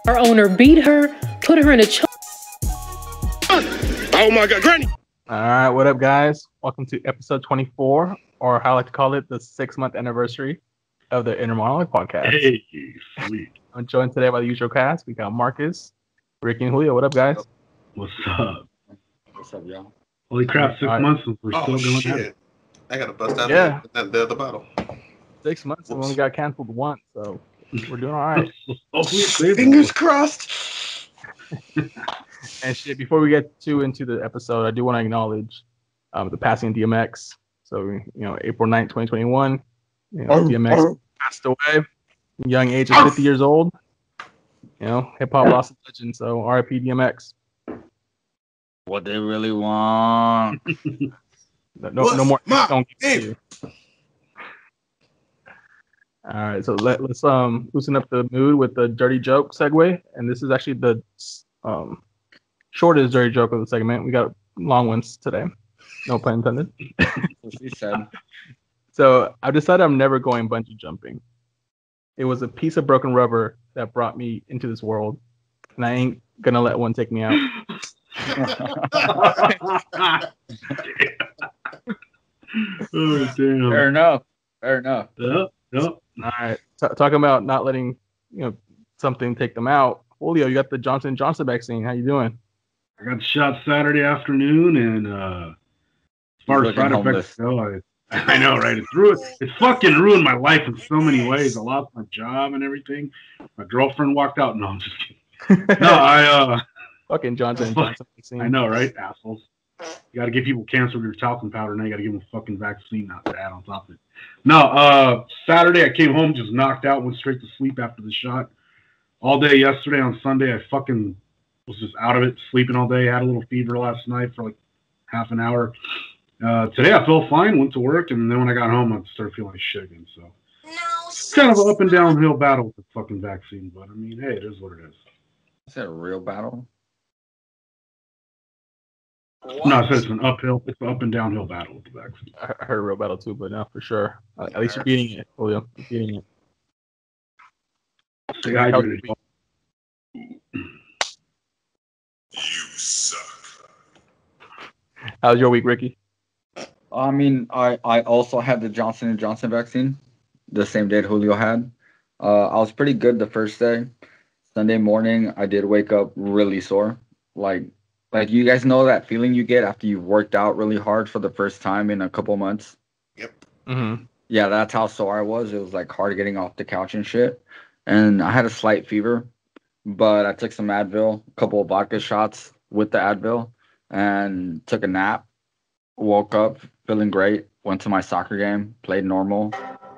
Our owner beat her, put her in a choke. Oh my God, Granny! All right, what up, guys? Welcome to episode 24, or how I like to call it, the 6-month anniversary of the Inner Monolog podcast. Hey, sweet. I'm joined today by the usual cast. We got Marcus, Ricky, and Julio. What up, guys? What's up? What's up, y'all? Holy crap, 6 All right. months and we're still going at shit! it. I gotta bust out Yeah. the other bottle. 6 months, and we only got canceled once, so we're doing all right. Hopefully it stays Fingers crossed. And shit, before we get into the episode, I do want to acknowledge the passing of DMX. So, April 9th, 2021, DMX passed away, young age of 50 years old. Hip hop lost its legend, so RIP DMX. What they really want. No more. my Don't give it name? to you. All right, so let's loosen up the mood with the dirty joke segue, and this is actually the shortest dirty joke of the segment. We got long ones today, no pun intended. She said. So I've decided I'm never going bungee jumping. It was a piece of broken rubber that brought me into this world, and I ain't gonna let one take me out. Oh, damn. Fair enough. Fair enough. Yep. All right, talking about not letting something take them out. Julio, you got the Johnson & Johnson vaccine. How you doing? I got shot Saturday afternoon, and as far as side effects go, I know, right? It fucking ruined my life in so many ways. I lost my job and everything. My girlfriend walked out. No, I'm just kidding. No, fucking Johnson & Johnson vaccine. I know, right? Assholes. You got to give people cancer with your talcum powder. Now you got to give them a fucking vaccine, not to add on top of it. No, Saturday I came home just knocked out, went straight to sleep after the shot. All day yesterday. On Sunday I fucking was just out of it, sleeping all day. Had a little fever last night for like half an hour. Today I felt fine, went to work, and then when I got home I started feeling like shit again. So it's kind of an up and downhill battle with the fucking vaccine, but I mean, hey, it is what it is. Is that a real battle? What? No, I said it's an up and downhill battle with the vaccine. I heard a real battle too, but no, for sure. At least you're beating it, Julio. You're beating it. Stay hydrated. You suck. How's your week, Ricky? I mean, I also had the Johnson & Johnson vaccine the same day Julio had. I was pretty good the first day. Sunday morning, I did wake up really sore. Like you guys know that feeling you get after you've worked out really hard for the first time in a couple months? Yep. Mm-hmm. Yeah, that's how sore I was. It was like hard getting off the couch and shit. And I had a slight fever, but I took some Advil, a couple of vodka shots with the Advil, and took a nap. Woke up feeling great. Went to my soccer game, played normal,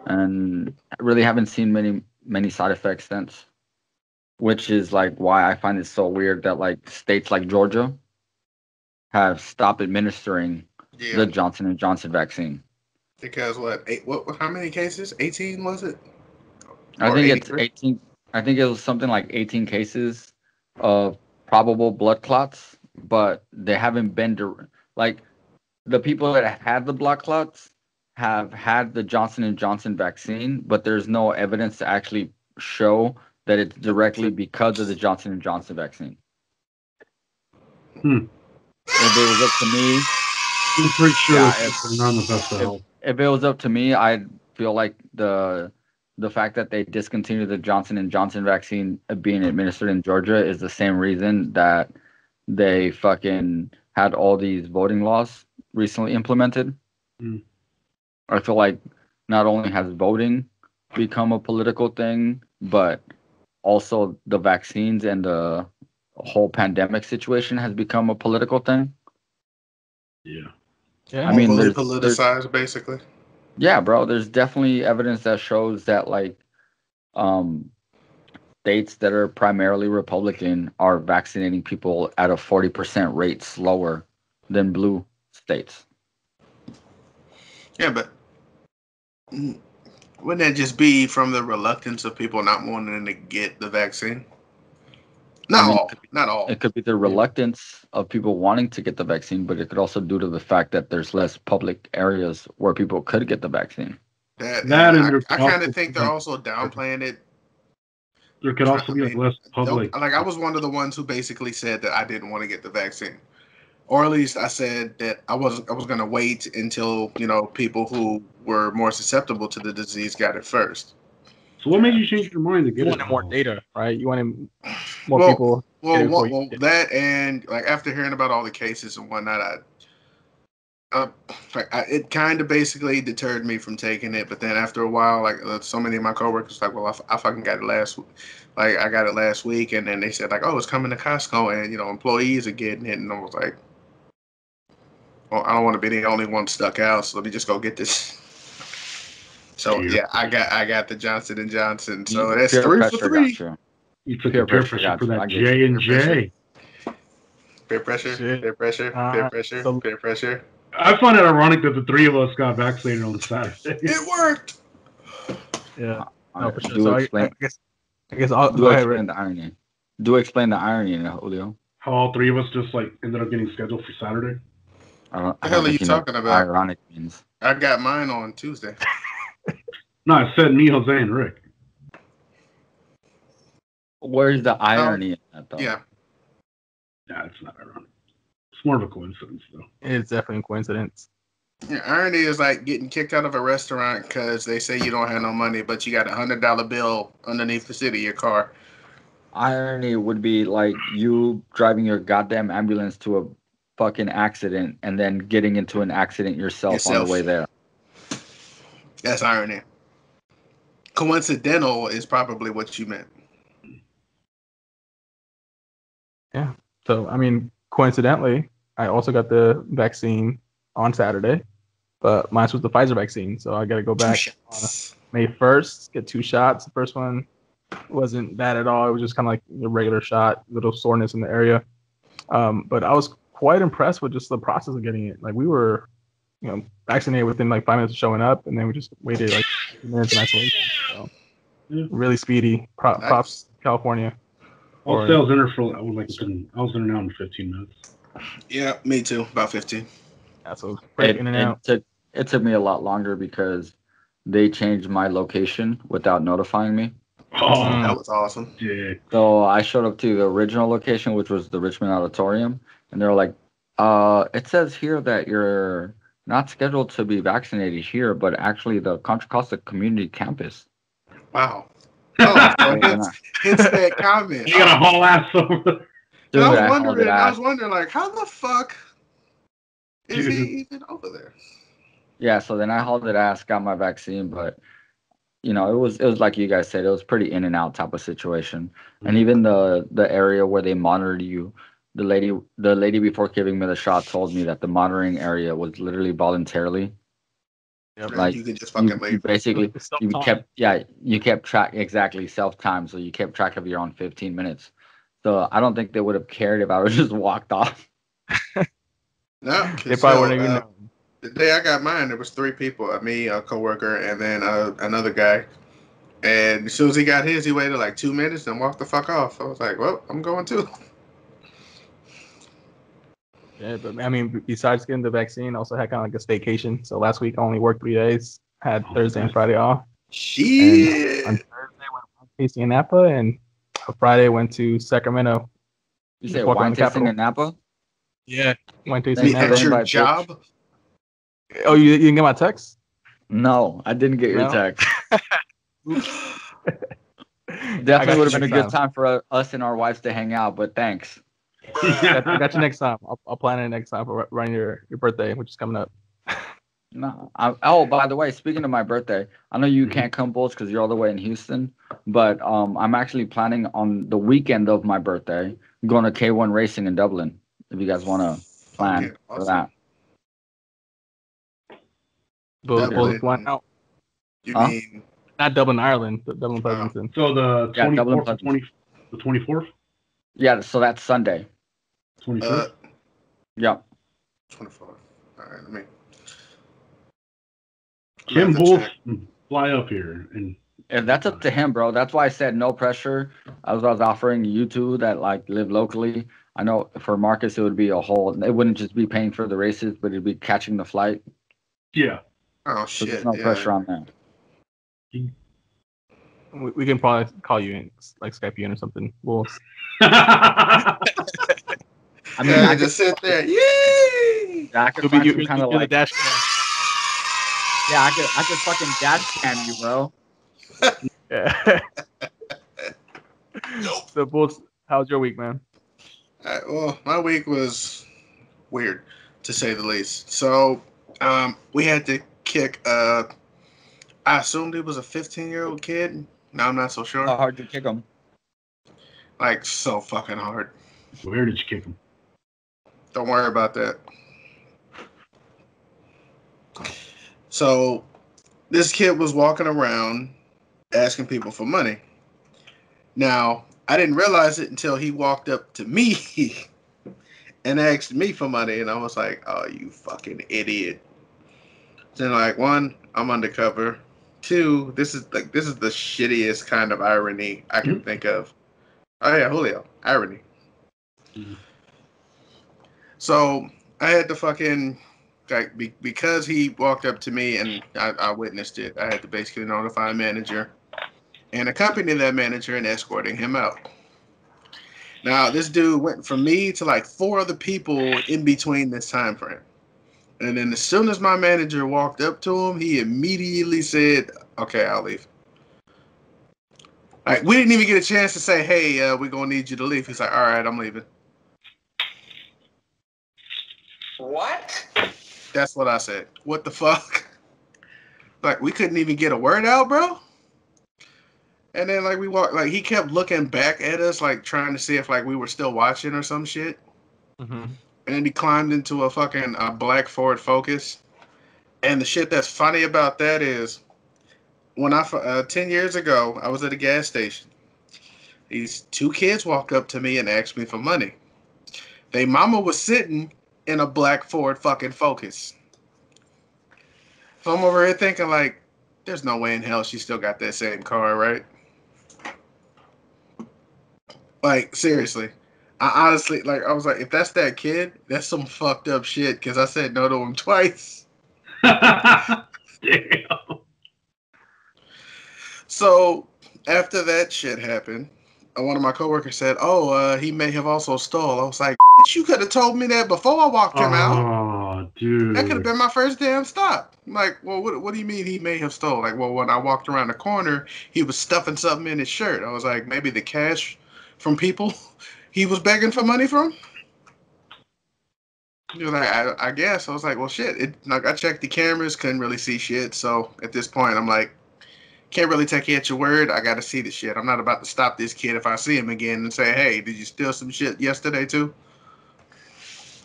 and I really haven't seen many side effects since. Which is like why I find it so weird that like states like Georgia have stopped administering the Johnson & Johnson vaccine. Because how many cases? 18 was it? I think it's 18. I think it was something like 18 cases of probable blood clots, but they haven't been like the people that had the blood clots have had the Johnson & Johnson vaccine, but there's no evidence to actually show that it's directly because of the Johnson & Johnson vaccine. If it was up to me, I'm pretty sure it's not the best of health. If it was up to me, I'd feel like the fact that they discontinued the Johnson & Johnson vaccine being administered in Georgia is the same reason that they fucking had all these voting laws recently implemented. I feel like not only has voting become a political thing, but also the vaccines and the whole pandemic situation has become a political thing. Yeah. Yeah. I mean, Fully politicized, basically. Yeah, bro. There's definitely evidence that shows that like states that are primarily Republican are vaccinating people at a 40% rate slower than blue states. Yeah, but wouldn't that just be from the reluctance of people not wanting to get the vaccine? Not all. It could be the reluctance of people wanting to get the vaccine, but it could also due to the fact that there's less public areas where people could get the vaccine. I kind of think they're also downplaying it There could also be less public. Like I was one of the ones who basically said that I didn't want to get the vaccine, or at least I said that I was going to wait until people who were more susceptible to the disease got it first. So what made you change your mind to get you it? wanted more data, right? You wanted more people. Well, that and like after hearing about all the cases and whatnot, it kind of basically deterred me from taking it. But then after a while, like so many of my coworkers like, well, I fucking got it last week. Like I got it last week, and then they said like, oh, it's coming to Costco, and employees are getting it, and I was like, well, I don't want to be the only one stuck out, so let me just go get this. So yeah, I got the Johnson & Johnson. So that's 3 for 3. You took the peer pressure for that J&J. Peer pressure, peer pressure, peer pressure, peer pressure. I find it ironic that the 3 of us got vaccinated on Saturday. It worked. Yeah. No, for sure. Do So explain. I guess I'll do explain the irony. Do explain the irony, Julio. How all 3 of us just ended up getting scheduled for Saturday. What the hell are you talking about? Ironic means. I got mine on Tuesday. No, I said me, Jose, and Rick. Where's the irony in that, though? Yeah. Yeah, it's not ironic. It's more of a coincidence, though. It's definitely a coincidence. Yeah, irony is like getting kicked out of a restaurant because they say you don't have no money, but you got a $100 bill underneath the seat of your car. Irony would be like you driving your goddamn ambulance to a fucking accident and then getting into an accident yourself. On the way there. That's irony. Coincidental is probably what you meant. Yeah. So, I mean, coincidentally, I also got the vaccine on Saturday, but mine was the Pfizer vaccine. So I got to go back on May 1st, get 2 shots. The first one wasn't bad at all. It was just kind of like a regular shot, little soreness in the area. But I was quite impressed with just the process of getting it. Like we were, vaccinated within like 5 minutes of showing up, and then we just waited like 2 minutes in isolation. So really speedy. Props, California. I was in there I was in there now in 15 minutes. Yeah, me too. About 15. Yeah, so quick in and out. It took me a lot longer because they changed my location without notifying me. Oh, that was awesome. Yeah. So I showed up to the original location, which was the Richmond Auditorium, and they were like, it says here that you're not scheduled to be vaccinated here, but actually the Contra Costa Community Campus. Wow. Oh, hence that comment. You got a whole ass over. Dude, I was wondering, like, how the fuck is he even over there? Yeah, so then I hauled it ass, got my vaccine, but it was like you guys said, it was pretty in and out type of situation. Mm-hmm. And even the area where they monitored you, the lady before giving me the shot told me that the monitoring area was literally voluntarily. Yep. Like you could just fucking leave. Basically, you kept track exactly self-time, so you kept track of your own 15 minutes. So I don't think they would have cared if I would just walked off. No, they probably wouldn't even know. The day I got mine, there was 3 people, me, a coworker, and then another guy. And as soon as he got his, he waited like 2 minutes and walked the fuck off. I was like, well, I'm going too. Yeah, but I mean, besides getting the vaccine, I also had kind of like a staycation. So last week I only worked 3 days. Had Thursday and Friday off. Shit. On Thursday went to tasting in Napa, and on Friday went to Sacramento. You say wine tasting in Napa? Yeah, wine tasting in Napa. That's your job? Oh, you didn't get my text? No, I didn't get your text. Definitely would have been a good time for us and our wives to hang out, but thanks. I got you next time. I'll plan it next time for around your birthday, which is coming up. No. By the way, speaking of my birthday, I know you can't come, Bulls, because you're all the way in Houston, but I'm actually planning on the weekend of my birthday going to K1 Racing in Dublin. If you guys want to plan for that. Bulls flying out. You mean not Dublin, Ireland, but Dublin, Pleasanton. So the 24th, the 24th? Yeah, so that's Sunday. 24th? Yeah. 24th. All right, let me. Kim Bulls fly up here. And that's up to him, bro. That's why I said no pressure. I was offering you two that like live locally. I know for Marcus it would be a whole. It wouldn't just be paying for the races, but it'd be catching the flight. Yeah. Oh so shit! There's no pressure on that. We can probably call you in, like Skype you in or something. We'll. I mean, Yeah, I just could, sit there. Yay! I could You'll find be some kind of you're the like, dash cam. yeah, I could fucking dash cam you, bro. Yeah. So, Bulls, how's your week, man? Well, my week was weird, to say the least. So, we had to kick. I assumed it was a 15-year-old kid. No, I'm not so How sure. hard you kick him? Like so fucking hard. Where did you kick him? Don't worry about that. So, this kid was walking around asking people for money. Now, I didn't realize it until he walked up to me and asked me for money, and I was like, "Oh, you fucking idiot!" Then, like, one, I'm undercover. Two, this is the shittiest kind of irony I can think of. Oh yeah, Julio, irony. So I had to fucking because he walked up to me and I witnessed it. I had to basically notify a manager and accompany that manager in escorting him out. Now this dude went from me to like 4 other people in between this time frame. And then as soon as my manager walked up to him, he immediately said, "Okay, I'll leave." Like, we didn't even get a chance to say, "Hey, we're gonna need you to leave." He's like, "All right, I'm leaving." What? That's what I said. What the fuck? Like, we couldn't even get a word out, bro. And then like we walked, like he kept looking back at us, like trying to see if like we were still watching or some shit. Mm-hmm. And then he climbed into a fucking black Ford Focus. And the shit that's funny about that is, when 10 years ago, I was at a gas station. These 2 kids walked up to me and asked me for money. They mama was sitting in a black Ford fucking Focus. So I'm over here thinking like, there's no way in hell she still got that same car, right? Like, seriously. I honestly, like, I was like, if that's that kid, that's some fucked up shit, because I said no to him twice. Damn. So, after that shit happened, one of my coworkers said, "Oh, he may have also stole." I was like, "You could have told me that before I walked him out. Oh, dude. That could have been my first damn stop." I'm like, well, what do you mean he may have stole? Like, well, when I walked around the corner, he was stuffing something in his shirt. I was like, maybe the cash from people he was begging for money from? You're like, I guess. I was like, well, shit. Like, I checked the cameras, couldn't really see shit. So at this point, I'm like, can't really take you at your word. I got to see the shit. I'm not about to stop this kid if I see him again and say, "Hey, did you steal some shit yesterday too?"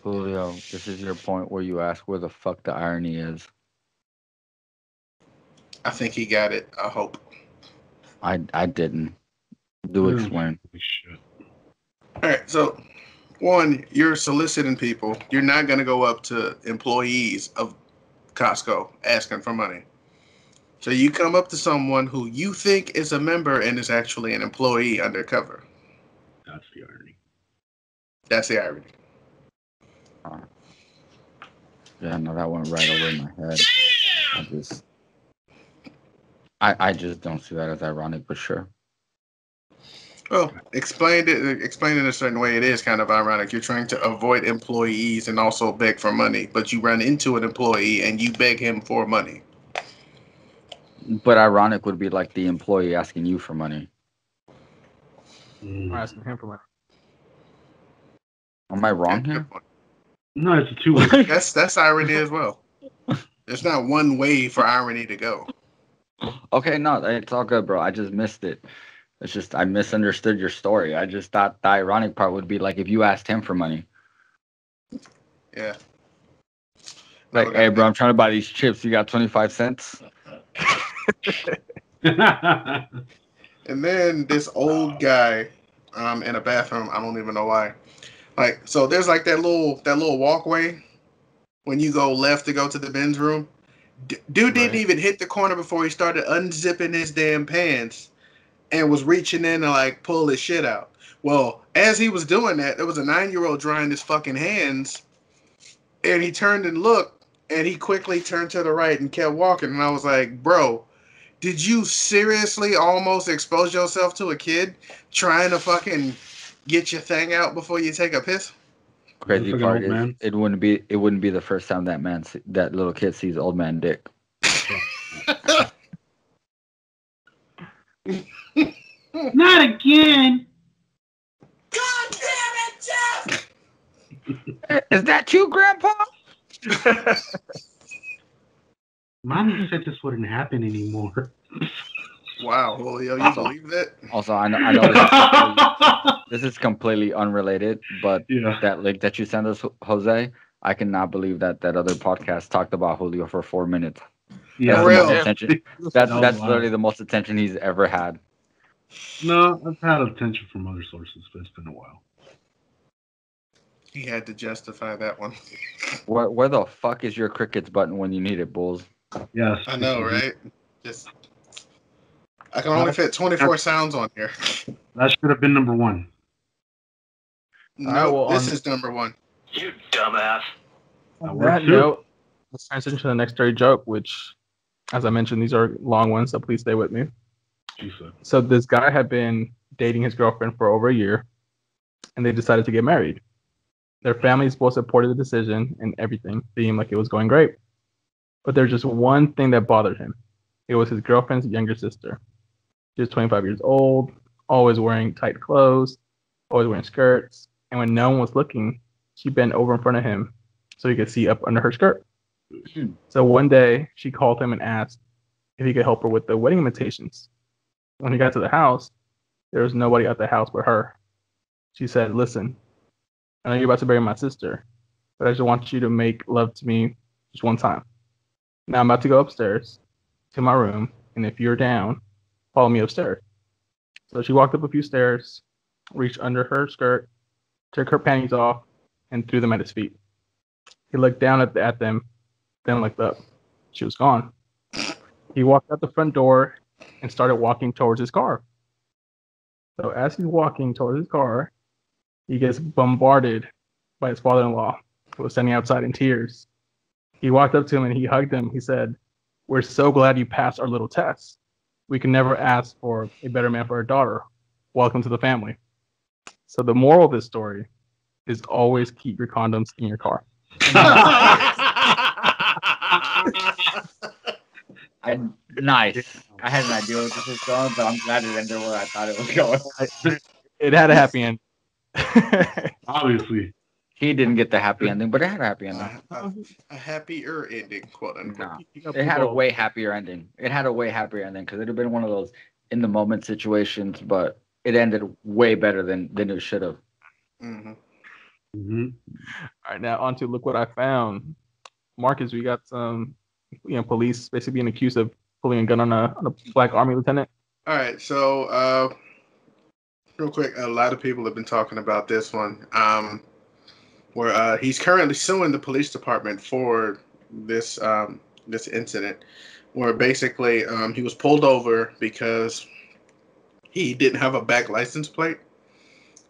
Julio, this is your point where you ask where the fuck the irony is. I think he got it. I hope. I didn't. Do explain. Shit. All right. So, one, you're soliciting people. You're not going to go up to employees of Costco asking for money. So you come up to someone who you think is a member and is actually an employee undercover. That's the irony. That's the irony. Yeah, no, that went right over my head. I just don't see that as ironic, but sure. Well, explained it in a certain way. It is kind of ironic. You're trying to avoid employees and also beg for money, but you run into an employee and you beg him for money. But ironic would be like the employee asking you for money. Or asking him for money. Am I wrong Yeah, here? No, it's a 2-way. That's irony as well. There's not one way for irony to go. Okay, no, it's all good, bro. I just missed it. It's just I misunderstood your story. I just thought the ironic part would be like if you asked him for money. Yeah. Like, hey, bro, I'm trying to buy these chips. You got 25 cents? And then this old guy in a bathroom, I don't even know why. Like, so there's like that little walkway when you go left to go to the men's room. Dude didn't even hit the corner before he started unzipping his damn pants and was reaching in to like pull his shit out. Well, as he was doing that, there was a 9-year-old drying his fucking hands, and he turned and looked, and he quickly turned to the right and kept walking. And I was like, bro, Did you seriously almost expose yourself to a kid trying to fucking get your thing out before you take a piss? Crazy Looks like an part old is man. it wouldn't be the first time that little kid sees old man dick. Not again. God damn it, Jeff! Is that you, Grandpa? Mommy said this wouldn't happen anymore. Wow, Julio, you believe that? Also, I know this is completely unrelated, but Yeah. that link that you sent us, Jose, I cannot believe that other podcast talked about Julio for 4 minutes. Yeah. That's For the real. most attention. That That's was that's wild. literally the most attention he's ever had. No, I've had attention from other sources, but it's been a while. He had to justify that one. Where the fuck is your crickets button when you need it, Bulls? Yes. I know, right? Just I can only fit 24 sounds on here. That should have been number one. No, well, this is number one. You dumbass. On works that too. note, let's transition to the next dirty joke, which, as I mentioned, these are long ones, so please stay with me. She said. So this guy had been dating his girlfriend for over a year, and they decided to get married. Their families both supported the decision, and everything seemed like it was going great. But there's just one thing that bothered him. It was his girlfriend's younger sister. She was 25 years old, always wearing tight clothes, always wearing skirts, and when no one was looking, she bent over in front of him so he could see up under her skirt. So one day, she called him and asked if he could help her with the wedding invitations. When he got to the house, there was nobody at the house but her. She said, "Listen, I know you're about to bury my sister, but I just want you to make love to me just one time. Now I'm about to go upstairs to my room, and if you're down, follow me upstairs." So she walked up a few stairs, reached under her skirt, took her panties off, and threw them at his feet. He looked down at them, then looked up. She was gone. He walked out the front door and started walking towards his car. So as he's walking towards his car, he gets bombarded by his father-in-law, who was standing outside in tears. He walked up to him and he hugged him. He said, "We're so glad you passed our little test. We can never ask for a better man for our daughter. Welcome to the family." So the moral of this story is always keep your condoms in your car. Nice. I had an idea where this was going, but I'm glad it ended where I thought it was going. It had a happy end. Obviously. He didn't get the happy ending, but it had a happy ending. A happier ending, quote unquote. Nah, it had a way happier ending. It had a way happier ending because it'd have been one of those in the moment situations, but it ended way better than it should have. Mm-hmm. Mm-hmm. All right, now on to look what I found. Marcus, we got some, police basically being accused of pulling a gun on a black army lieutenant. All right, so real quick, a lot of people have been talking about this one, where he's currently suing the police department for this this incident, where basically he was pulled over because he didn't have a back license plate.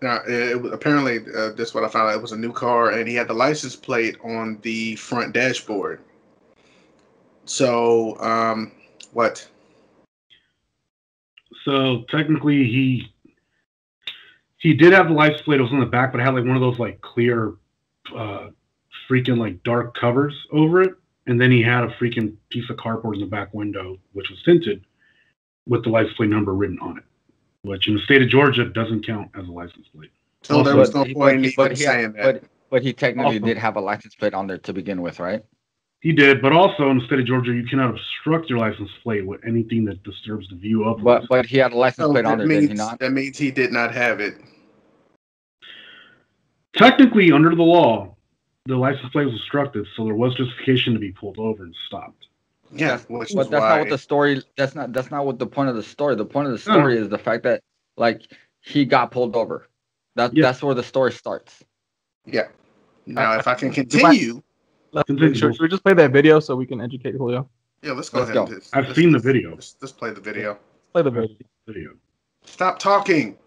Now, it was, apparently, this is what I found out. It was a new car, and he had the license plate on the front dashboard. So, what? So technically, he did have the license plate. It was on the back, but it had like one of those like clear, freaking like dark covers over it. And then he had a freaking piece of cardboard in the back window, which was tinted, with the license plate number written on it, which in the state of Georgia doesn't count as a license plate. So there was no point in even saying that. But he technically Also- did have a license plate on there to begin with, right? He did, but also in the state of Georgia, you cannot obstruct your license plate with anything that disturbs the view of. But he had a license So plate on that there, did he means not? that means he did not have it. Technically, under the law, the license plate was obstructed, so there was justification to be pulled over and stopped. Yeah, which But is that's why. not what the story. That's not what the point of the story. The point of the story is the fact that like he got pulled over. That's where the story starts. Yeah. Now, if I can continue. Should we just play that video so we can educate Julio? Yeah, let's go Let's ahead. go. And I've seen the video. Let's play the video. Play the video. Video. Stop talking.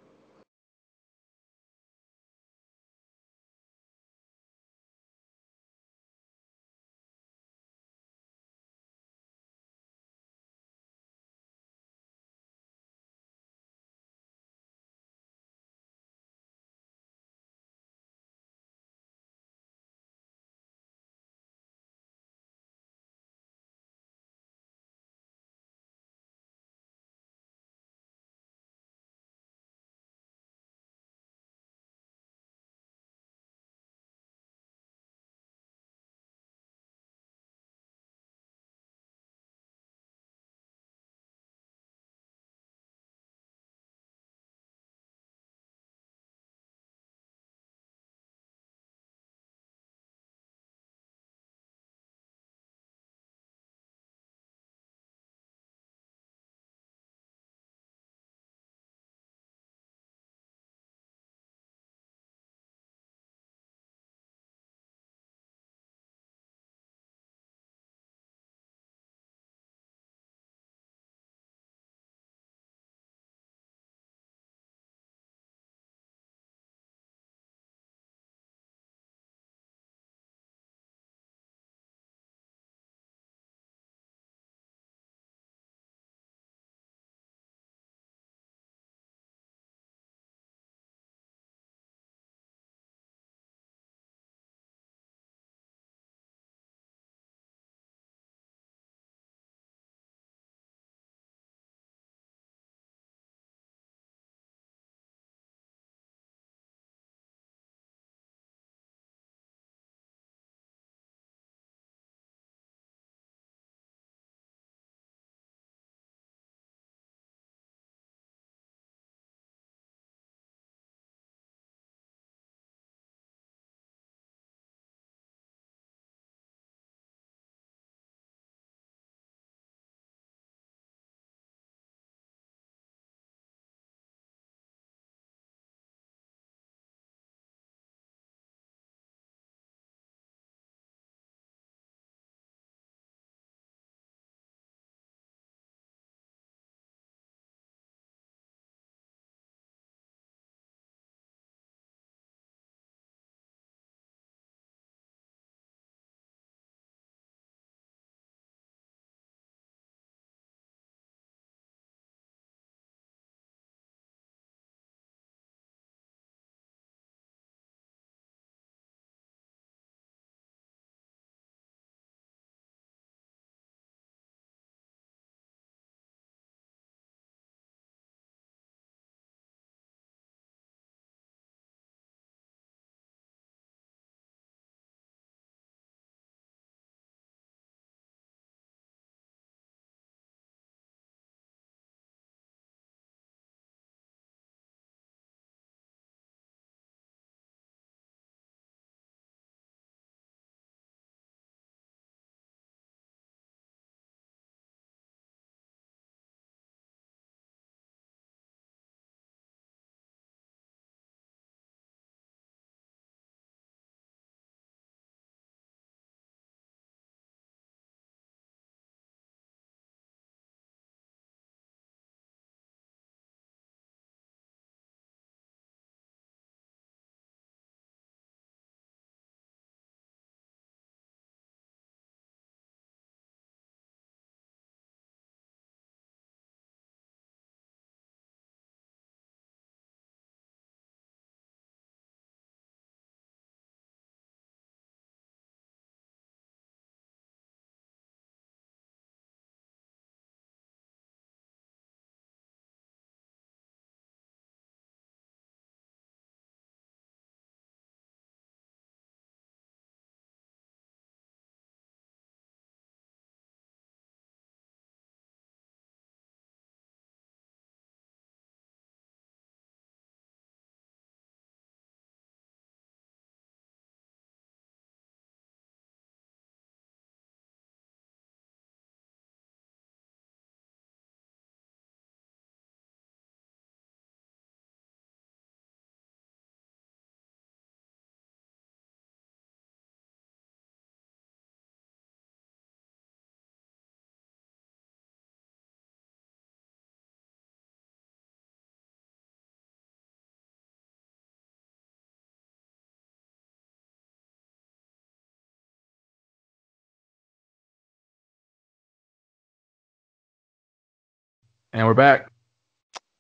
And we're back.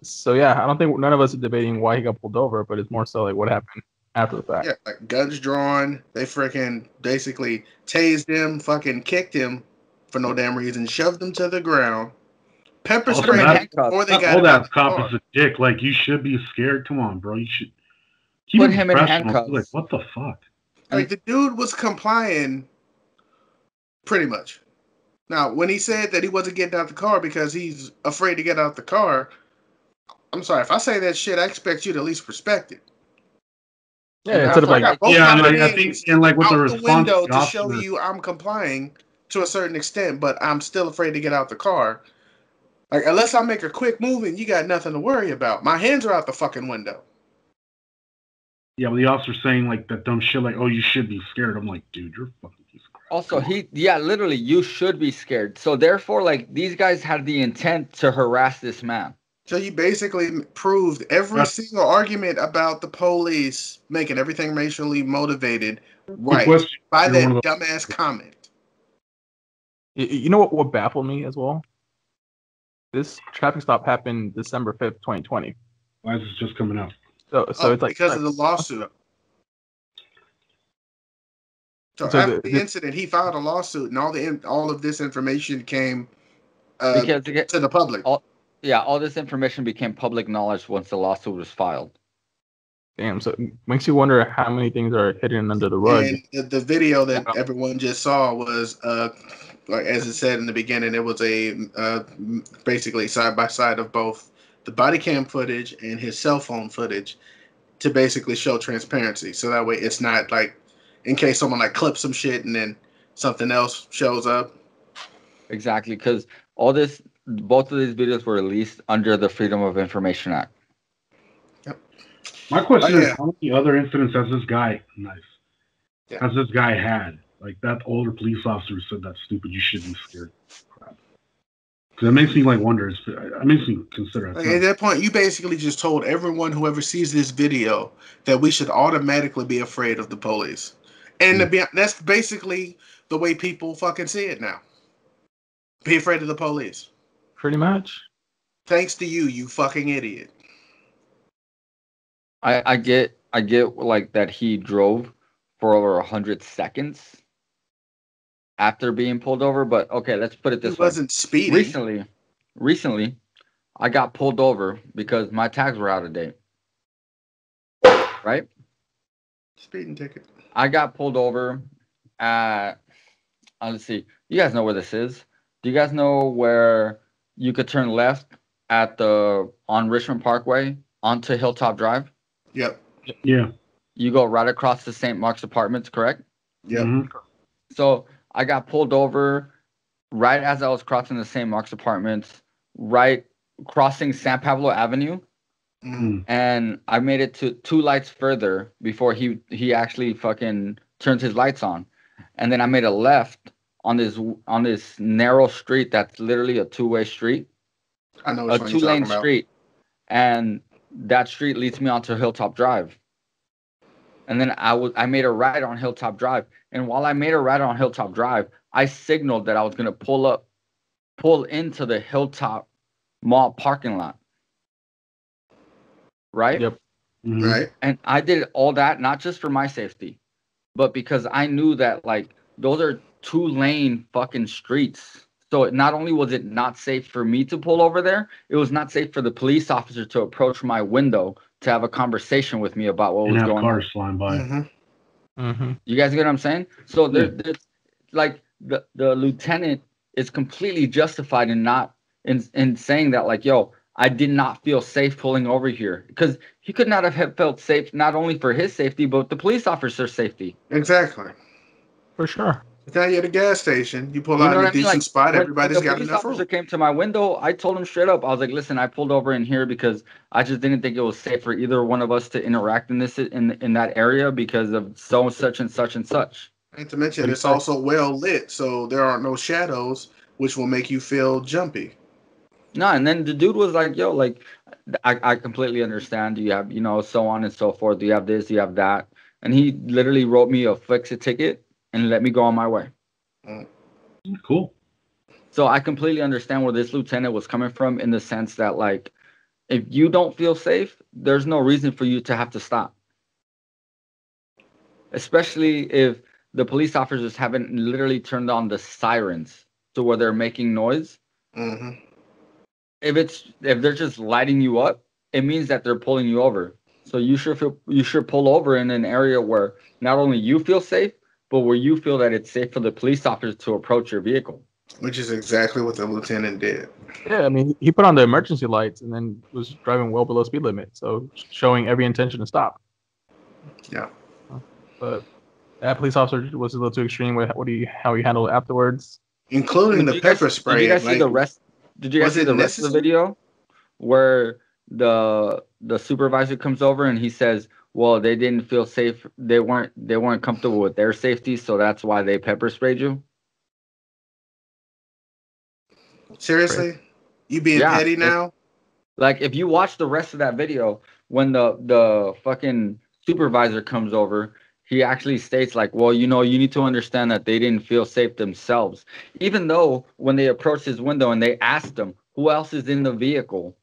So yeah, I don't think none of us are debating why he got pulled over, but it's more so like what happened after the fact. Yeah, like guns drawn. They freaking basically tased him, fucking kicked him for no damn reason, shoved him to the ground, pepper Put him in sprayed him handcuffs. before they Not got all him out that the cop car. is a dick. Like, you should be scared. Come on, bro. You should keep Put it him in professional. handcuffs. Like, what the fuck? Like, the dude was complying pretty much. Now, when he said that he wasn't getting out the car because he's afraid to get out the car, I'm sorry, if I say that shit, I expect you to at least respect it. Yeah, Now, instead of I like got both Yeah, my like, I hands think, and like with the out the response window of the to show officer, you I'm complying to a certain extent, but I'm still afraid to get out the car. Like, unless I make a quick movement, you got nothing to worry about. My hands are out the fucking window. yeah, but the officer saying like that dumb shit, like, oh, you should be scared. I'm like, dude, you're a fucking piece of crap. Also, Come on. literally, you should be scared. So therefore, like, these guys had the intent to harass this man. So you basically proved every single argument about the police making everything racially motivated right question, by you're that one of dumbass comment. You know what baffled me as well? This traffic stop happened December 5th, 2020. Why is this just coming out? So it's like because of the lawsuit. So after the incident, he filed a lawsuit, and all of this information came Because to the public. all this information became public knowledge once the lawsuit was filed. Damn, so it makes you wonder how many things are hidden under the rug. And the video that everyone just saw was, like as it said in the beginning, it was a basically side by side of both the body cam footage and his cell phone footage to basically show transparency. So that way, it's not like in case someone like clips some shit and then something else shows up. Exactly, because both of these videos were released under the Freedom of Information Act. My question is, how many other incidents has this guy has this guy had? Like that older police officer who said that's stupid, you should be scared. Crap. Because it makes me like wonder. It makes me consider. Like, at that point, you basically just told everyone whoever sees this video that we should automatically be afraid of the police, and that's basically the way people fucking see it now. Be afraid of the police. Pretty much. Thanks to you, you fucking idiot. I get like that he drove for over 100 seconds after being pulled over, but okay, let's put it this way. He wasn't speeding. Recently, I got pulled over because my tags were out of date. Right? Speeding ticket. I got pulled over at, let's see, you guys know where this is. Do you guys know where you could turn left on Richmond Parkway onto Hilltop Drive? Yep. Yeah. You go right across to St. Mark's Apartments, correct? Yep. Mm-hmm. So I got pulled over right as I was crossing the St. Mark's Apartments, right crossing San Pablo Avenue. Mm-hmm. And I made it to 2 lights further before he actually fucking turned his lights on. And then I made a left on this narrow street that's literally a 2-way street. I know a 2-lane street. And that street leads me onto Hilltop Drive. And then I made a right on Hilltop Drive. And while I made a right on Hilltop Drive, I signaled that I was going to pull into the Hilltop Mall parking lot. Right? Yep. Mm-hmm. Right. And I did all that not just for my safety, but because I knew that like those are 2-lane fucking streets. So not only was it not safe for me to pull over there, it was not safe for the police officer to approach my window to have a conversation with me about what was going on. Cars flying by. Mm-hmm. Mm-hmm. You guys get what I'm saying? So there's like the lieutenant is completely justified in saying that like, yo, I did not feel safe pulling over here, because he could not have felt safe not only for his safety but the police officer's safety. Exactly. For sure. Now you're at a gas station. You pull out in a decent spot. Everybody's got enough room. When the police officer came to my window, I told him straight up. I was like, "Listen, I pulled over in here because I just didn't think it was safe for either one of us to interact in that area because of so such and such and such." And to mention, it's also well lit, so there are no shadows, which will make you feel jumpy. No, and then the dude was like, "Yo, like, I completely understand. You have, so on and so forth. You have this, you have that," and he literally wrote me a fix-it ticket and let me go on my way. Cool. So I completely understand where this lieutenant was coming from in the sense that, like, if you don't feel safe, there's no reason for you to have to stop. Especially if the police officers haven't literally turned on the sirens to where they're making noise. Mm-hmm. If they're just lighting you up, it means that they're pulling you over. So you should pull over in an area where not only you feel safe, but where you feel that it's safe for the police officers to approach your vehicle. Which is exactly what the lieutenant did. Yeah, I mean, he put on the emergency lights and then was driving well below speed limit, so showing every intention to stop. Yeah. But that police officer was a little too extreme with how he handled it afterwards. Including the pepper spray. Did you guys see the rest? Did you guys see the rest of the video where the supervisor comes over and he says, "Well, they didn't feel safe. They weren't comfortable with their safety, so that's why they pepper sprayed you." Seriously? You being petty now? Like, if you watch the rest of that video, when the fucking supervisor comes over, he actually states, like, well, you need to understand that they didn't feel safe themselves. Even though when they approached his window and they asked him, who else is in the vehicle?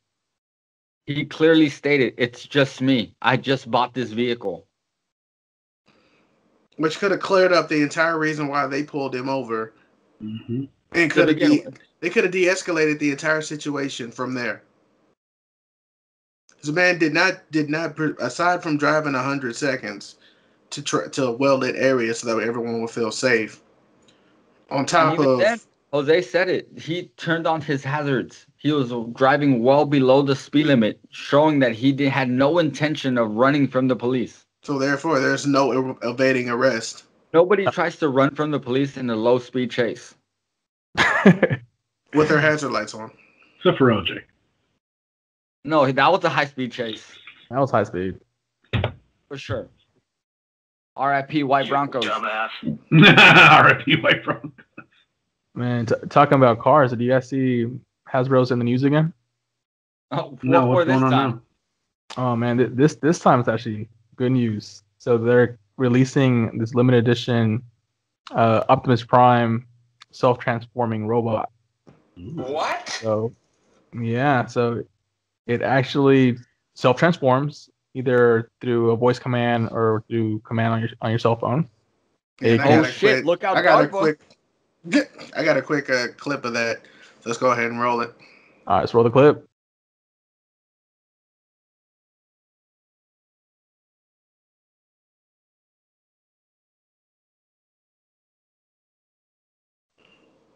He clearly stated, it's just me. I just bought this vehicle. Which could have cleared up the entire reason why they pulled him over. Mm-hmm. And they could have de-escalated the entire situation from there. This man did not, aside from driving 100 seconds to a well-lit area so that everyone would feel safe. On top of then, Jose said it. He turned on his hazards. He was driving well below the speed limit, showing that he had no intention of running from the police. So therefore, there's no evading arrest. Nobody tries to run from the police in a low-speed chase. With their hazard lights on. Except for OJ. No, that was a high-speed chase. That was high speed. For sure. R.I.P. White Broncos. R.I.P. White Broncos. Man, talking about cars, did you guys see Hasbro's in the news again? Oh, no, what's going on now? Oh man, this time it's actually good news. So they're releasing this limited edition Optimus Prime self-transforming robot. What? So yeah, so it actually self-transforms either through a voice command or through command on your cell phone. Look out! I got a quick clip of that. So let's go ahead and roll it. All right, let's roll the clip.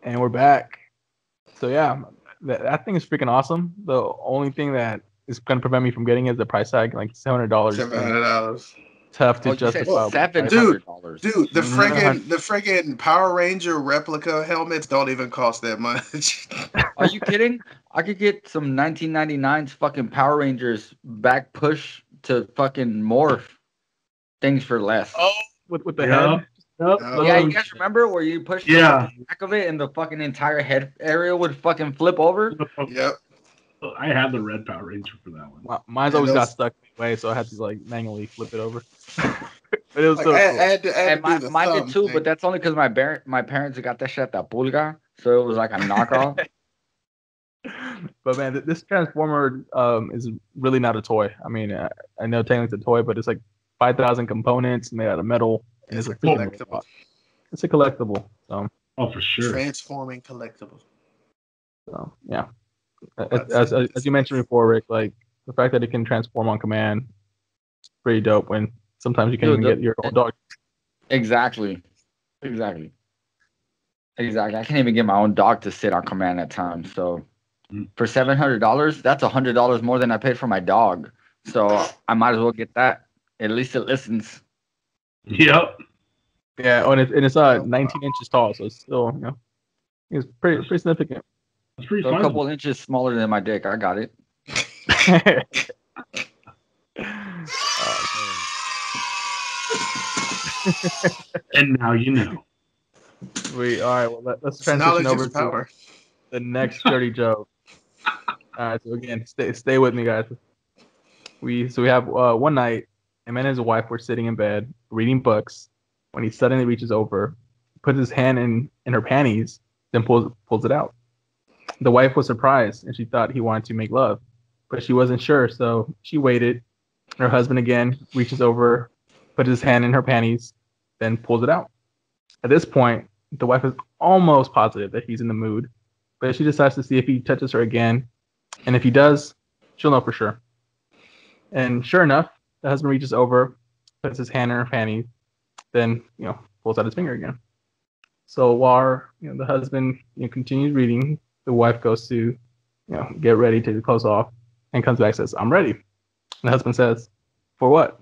And we're back. So yeah, that thing is freaking awesome. The only thing that is going to prevent me from getting it is the price tag, like $700. $700. Tough to justify. $700. Dude, the friggin' Power Ranger replica helmets don't even cost that much. Are you kidding? I could get some 1999's fucking Power Rangers back push to fucking morph things for less. Oh, with the head. Yeah, you guys remember where you pushed the back of it and the fucking entire head area would fucking flip over? Yep. I had the red Power Ranger for that one. Mine's always got stuck anyway, so I had to like manually flip it over. But it was so cool. Mine did too, but that's only because my parents got that shit at the pulga, so it was like a knockoff. But man, this Transformer is really not a toy. I mean, I know technically it's a toy, but it's like 5,000 components made out of metal. And it's a collectible. It's a collectible. So. Oh, for sure. Transforming collectible. So yeah, as you mentioned before, Rick, like the fact that it can transform on command, it's pretty dope. When sometimes you can't even get your own dog. Exactly. I can't even get my own dog to sit on command at times. So for $700, that's $100 more than I paid for my dog. So I might as well get that. At least it listens. Yep. Yeah, and it's 19 inches tall, so it's still, it's pretty significant. That's pretty so a couple inches smaller than my dick. I got it. And now you know. All right. Well, let's transition over to the next dirty joke. All right. So again, stay with me, guys. We have one night, a man and his wife were sitting in bed reading books when he suddenly reaches over, puts his hand in her panties, then pulls it out. The wife was surprised, and she thought he wanted to make love, but she wasn't sure, so she waited. Her husband again reaches over, puts his hand in her panties, then pulls it out. At this point, the wife is almost positive that he's in the mood, but she decides to see if he touches her again, and if he does, she'll know for sure. And sure enough, the husband reaches over, puts his hand in her panties, then pulls out his finger again. So while the husband continues reading, the wife goes to get ready, take the clothes off, and comes back and says, "I'm ready." And the husband says, "For what?"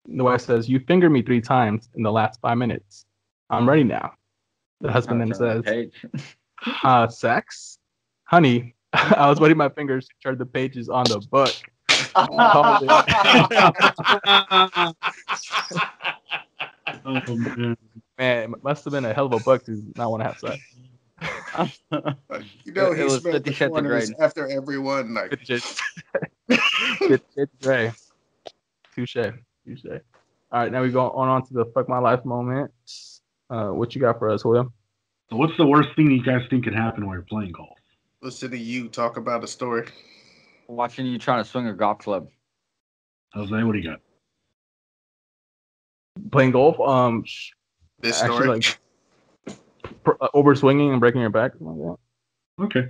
The wife says, "You fingered me 3 times in the last 5 minutes. I'm ready now." The husband then says, "Sex? Honey, I was wetting my fingers to turn the pages on the book." Oh, Man, it must have been a hell of a book to not want to have sex. He was spent 50 the Shades of corners Grey. after everyone. Like, It's Grey. Touche. All right, now we go on to the fuck my life moment. What you got for us, William? So what's the worst thing you guys think could happen while you're playing golf? listen to you talk about a story. Watching you trying to swing a golf club. Jose, what do you got? Playing golf. This Actually, story. Over swinging and breaking your back. Like that. Okay.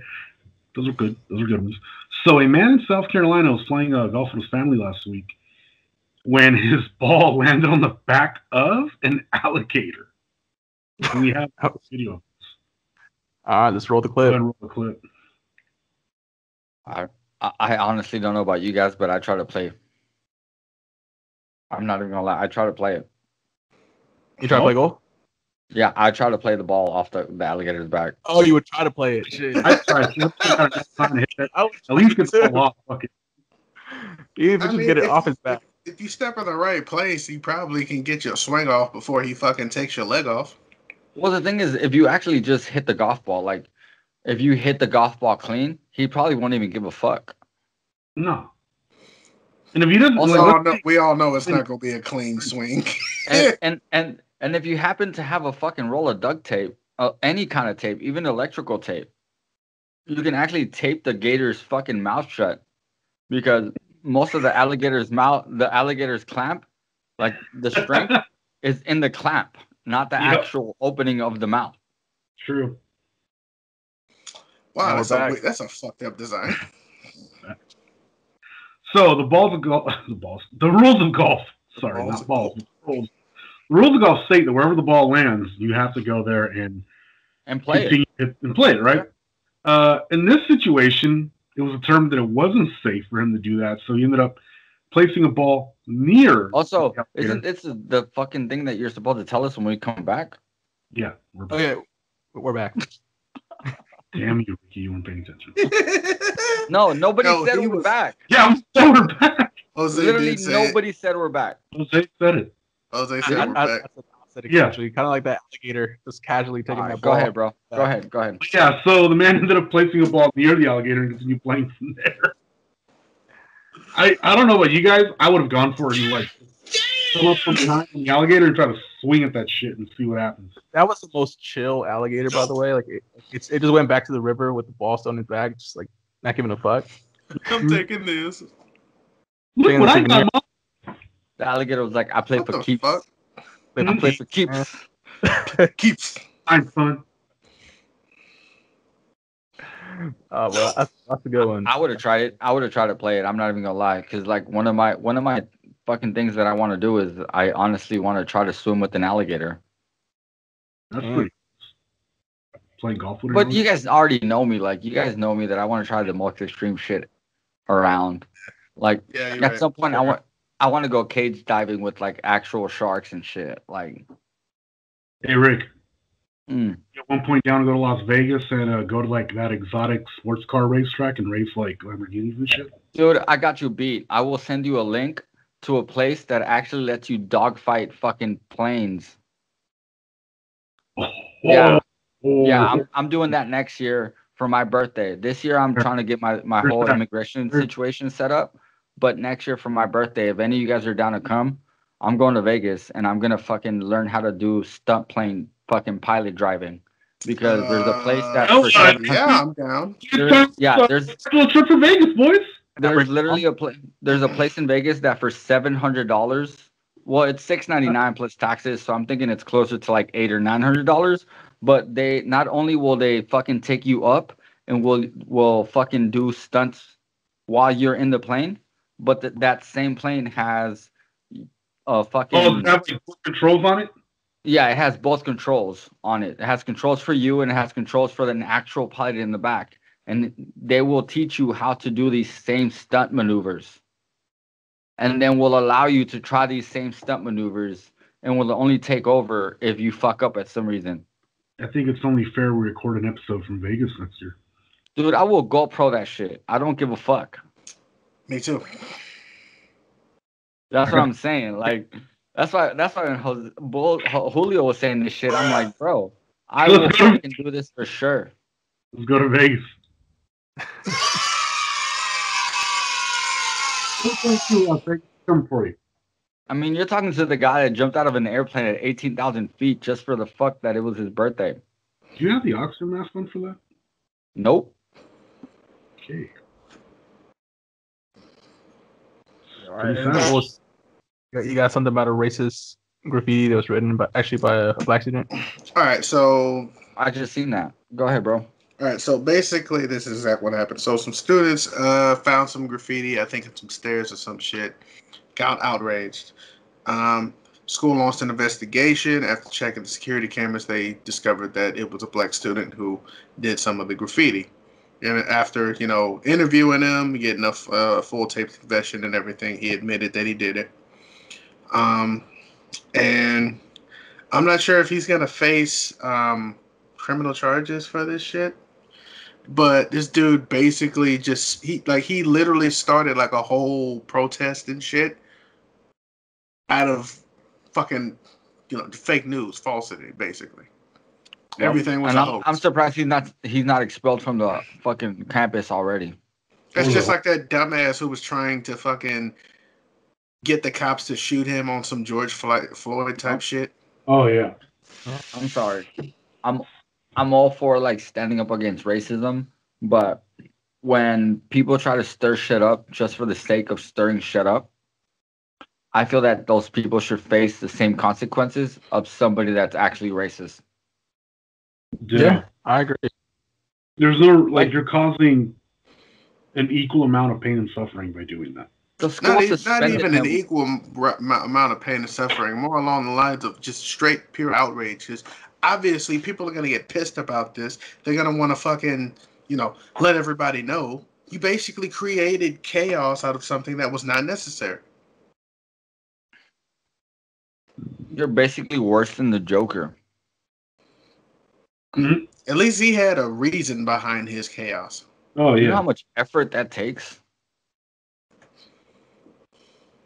Those are good. Those are good ones. So a man in South Carolina was playing golf with his family last week when his ball landed on the back of an alligator. And we have a video of this. All right, let's roll the Go clip. ahead and roll the clip. I honestly don't know about you guys, but I try to play. I'm not even gonna lie. I try to play it. You try to play golf? Yeah, I try to play the ball off the alligator's back. Oh, you would try to play it. Shit. I tried. At least get the ball off. Fuck it. Even if you get it off his back. If you step in the right place, you probably can get your swing off before he fucking takes your leg off. Well, the thing is, if you actually just hit the golf ball, like if you hit the golf ball clean, he probably won't even give a fuck. No. And if he doesn't, Also, we all know it's not going to be a clean swing. and if you happen to have a fucking roll of duct tape, any kind of tape, even electrical tape, you can actually tape the gator's fucking mouth shut, because most of the alligator's clamp, like the strength, is in the clamp, not the actual opening of the mouth. True. Wow, that's a fucked up design. So the rules of golf. Sorry, not balls. The rules of golf state that wherever the ball lands, you have to go there and play it. And play it, right? In this situation, it was determined that it wasn't safe for him to do that, so he ended up placing a ball near. Also, isn't this the fucking thing that you're supposed to tell us when we come back? Yeah, we're back. Okay, we're back. Damn you, Ricky, you weren't paying attention. No, nobody said we're back. Yeah, we said we're back. Jose Literally, nobody said we're back. Jose said it. Jose said we're back. Yeah, kind of like that alligator just casually taking that ball. Go ahead, bro. Go ahead. Yeah, so the man ended up placing a ball near the alligator and continued playing from there. I don't know about you guys. I would have gone for it and come up from behind the alligator and try to swing at that shit and see what happens. That was the most chill alligator, by the way. Like it just went back to the river with the ball still in his bag, just like not giving a fuck. I'm taking this. Look what I got, Mom. The alligator was like, I play for keeps. Fuck? I play for keeps. Keeps. I'm fun. Oh well, that's a good one. I would have tried it. I would have tried to play it. I'm not even gonna lie, because like one of my fucking things that I want to do is I honestly want to try to swim with an alligator. That's pretty. Playing golf with. But you guys already know me. Like you guys know me that I want to try the most extreme shit around. Like at some point, I want to go cage diving with like actual sharks and shit. Like, hey Rick. At one point, down to go to Las Vegas and go to like that exotic sports car racetrack and race like Lamborghinis and shit. Dude, I got you beat. I will send you a link to a place that actually lets you dogfight fucking planes. Yeah, I'm doing that next year for my birthday. This year, I'm trying to get my whole immigration situation set up. But next year for my birthday, if any of you guys are down to come, I'm going to Vegas and I'm gonna fucking learn how to do stunt plane fucking pilot driving. because there's a place that Oh, for Yeah, I'm down. there's a trip to Vegas, boys. there's literally there's a place in Vegas that for $700. Well, it's $699 plus taxes, so I'm thinking it's closer to like $800 or $900. But they not only will they fucking take you up and will fucking do stunts while you're in the plane, but that same plane has a fucking Oh, does it have like controls on it? yeah, it has both controls on it. It has controls for you and it has controls for an actual pilot in the back. And they will teach you how to do these same stunt maneuvers. And then will allow you to try these same stunt maneuvers and will only take over if you fuck up at some reason. I think it's only fair we record an episode from Vegas next year. Dude, I will GoPro that shit. I don't give a fuck. Me too. That's what I'm saying. Like, that's why when Julio was saying this shit, I'm like, bro, I will fucking do this for sure. Let's go to Vegas. Come for you. I mean, you're talking to the guy that jumped out of an airplane at 18,000 feet just for the fuck that it was his birthday. Do you have the oxygen mask on for that? Nope. Okay. All right. You got something about a racist graffiti that was written by a black student? All right, so I just seen that. Go ahead, bro. All right, so basically, this is exactly what happened. So some students found some graffiti, I think at some stairs or some shit, got outraged. School launched an investigation. After checking the security cameras, they discovered that it was a black student who did some of the graffiti. And after, interviewing him, getting a full tape confession and everything, he admitted that he did it. And I'm not sure if he's going to face criminal charges for this shit. But this dude basically he literally started like a whole protest and shit out of fucking, fake news, falsity, basically. Yep. Everything was a hoax. I'm surprised he's not expelled from the fucking campus already. That's just like that dumbass who was trying to fucking get the cops to shoot him on some George Floyd type shit. Oh yeah. I'm sorry. I'm all for like standing up against racism, but when people try to stir shit up just for the sake of stirring shit up, I feel that those people should face the same consequences of somebody that's actually racist. Yeah, I agree. There's no you're causing an equal amount of pain and suffering by doing that. Not even an equal amount of pain and suffering, more along the lines of just straight pure outrage. Because obviously people are going to get pissed about this. They're going to want to fucking, let everybody know. You basically created chaos out of something that was not necessary. You're basically worse than the Joker. Mm-hmm. At least he had a reason behind his chaos. Oh, yeah. You know how much effort that takes?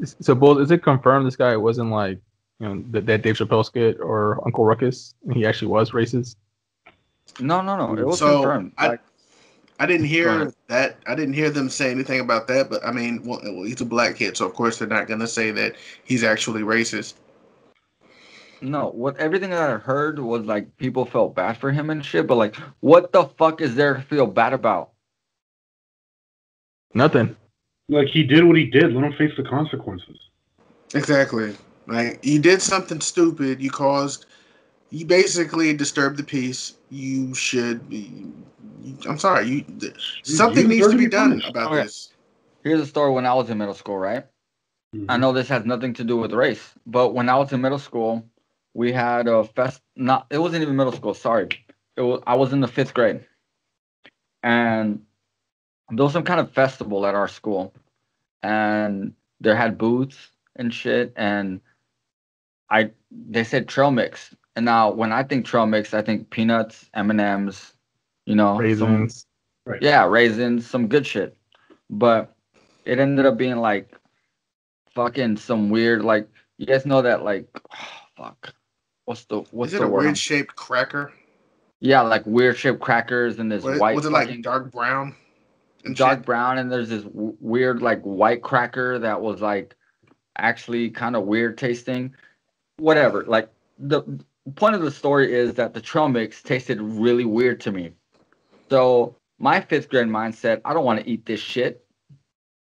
So, Bull, is it confirmed this guy wasn't like, that Dave Chappelle skit or Uncle Ruckus, and he actually was racist? No. It was confirmed. I didn't hear that. I didn't hear them say anything about that. But I mean, well, he's a black kid, so of course they're not gonna say that he's actually racist. No, everything that I heard was like people felt bad for him and shit. But like, what the fuck is there to feel bad about? Nothing. Like, he did what he did. Let him face the consequences. Exactly. Like, you did something stupid. You basically disturbed the peace. You should be. I'm sorry. Something needs to be done about this. Here's a story when I was in middle school, right? Mm-hmm. I know this has nothing to do with race, but when I was in middle school, we had a fest. It wasn't even middle school. Sorry, I was in the 5th grade, and there was some kind of festival at our school, and there had booths and shit, and they said trail mix. And now when I think trail mix, I think peanuts, M&Ms, raisins. Raisins, some good shit. But it ended up being like fucking some weird, like, you guys know that, like, what's the Is it a weird shaped cracker? Yeah, like weird shaped crackers and this white. Was it like dark brown? Dark brown, and there's this weird like white cracker that was like actually kind of weird tasting. Whatever. Like point of the story is that the trail mix tasted really weird to me. So my 5th grade mind said, I don't want to eat this shit.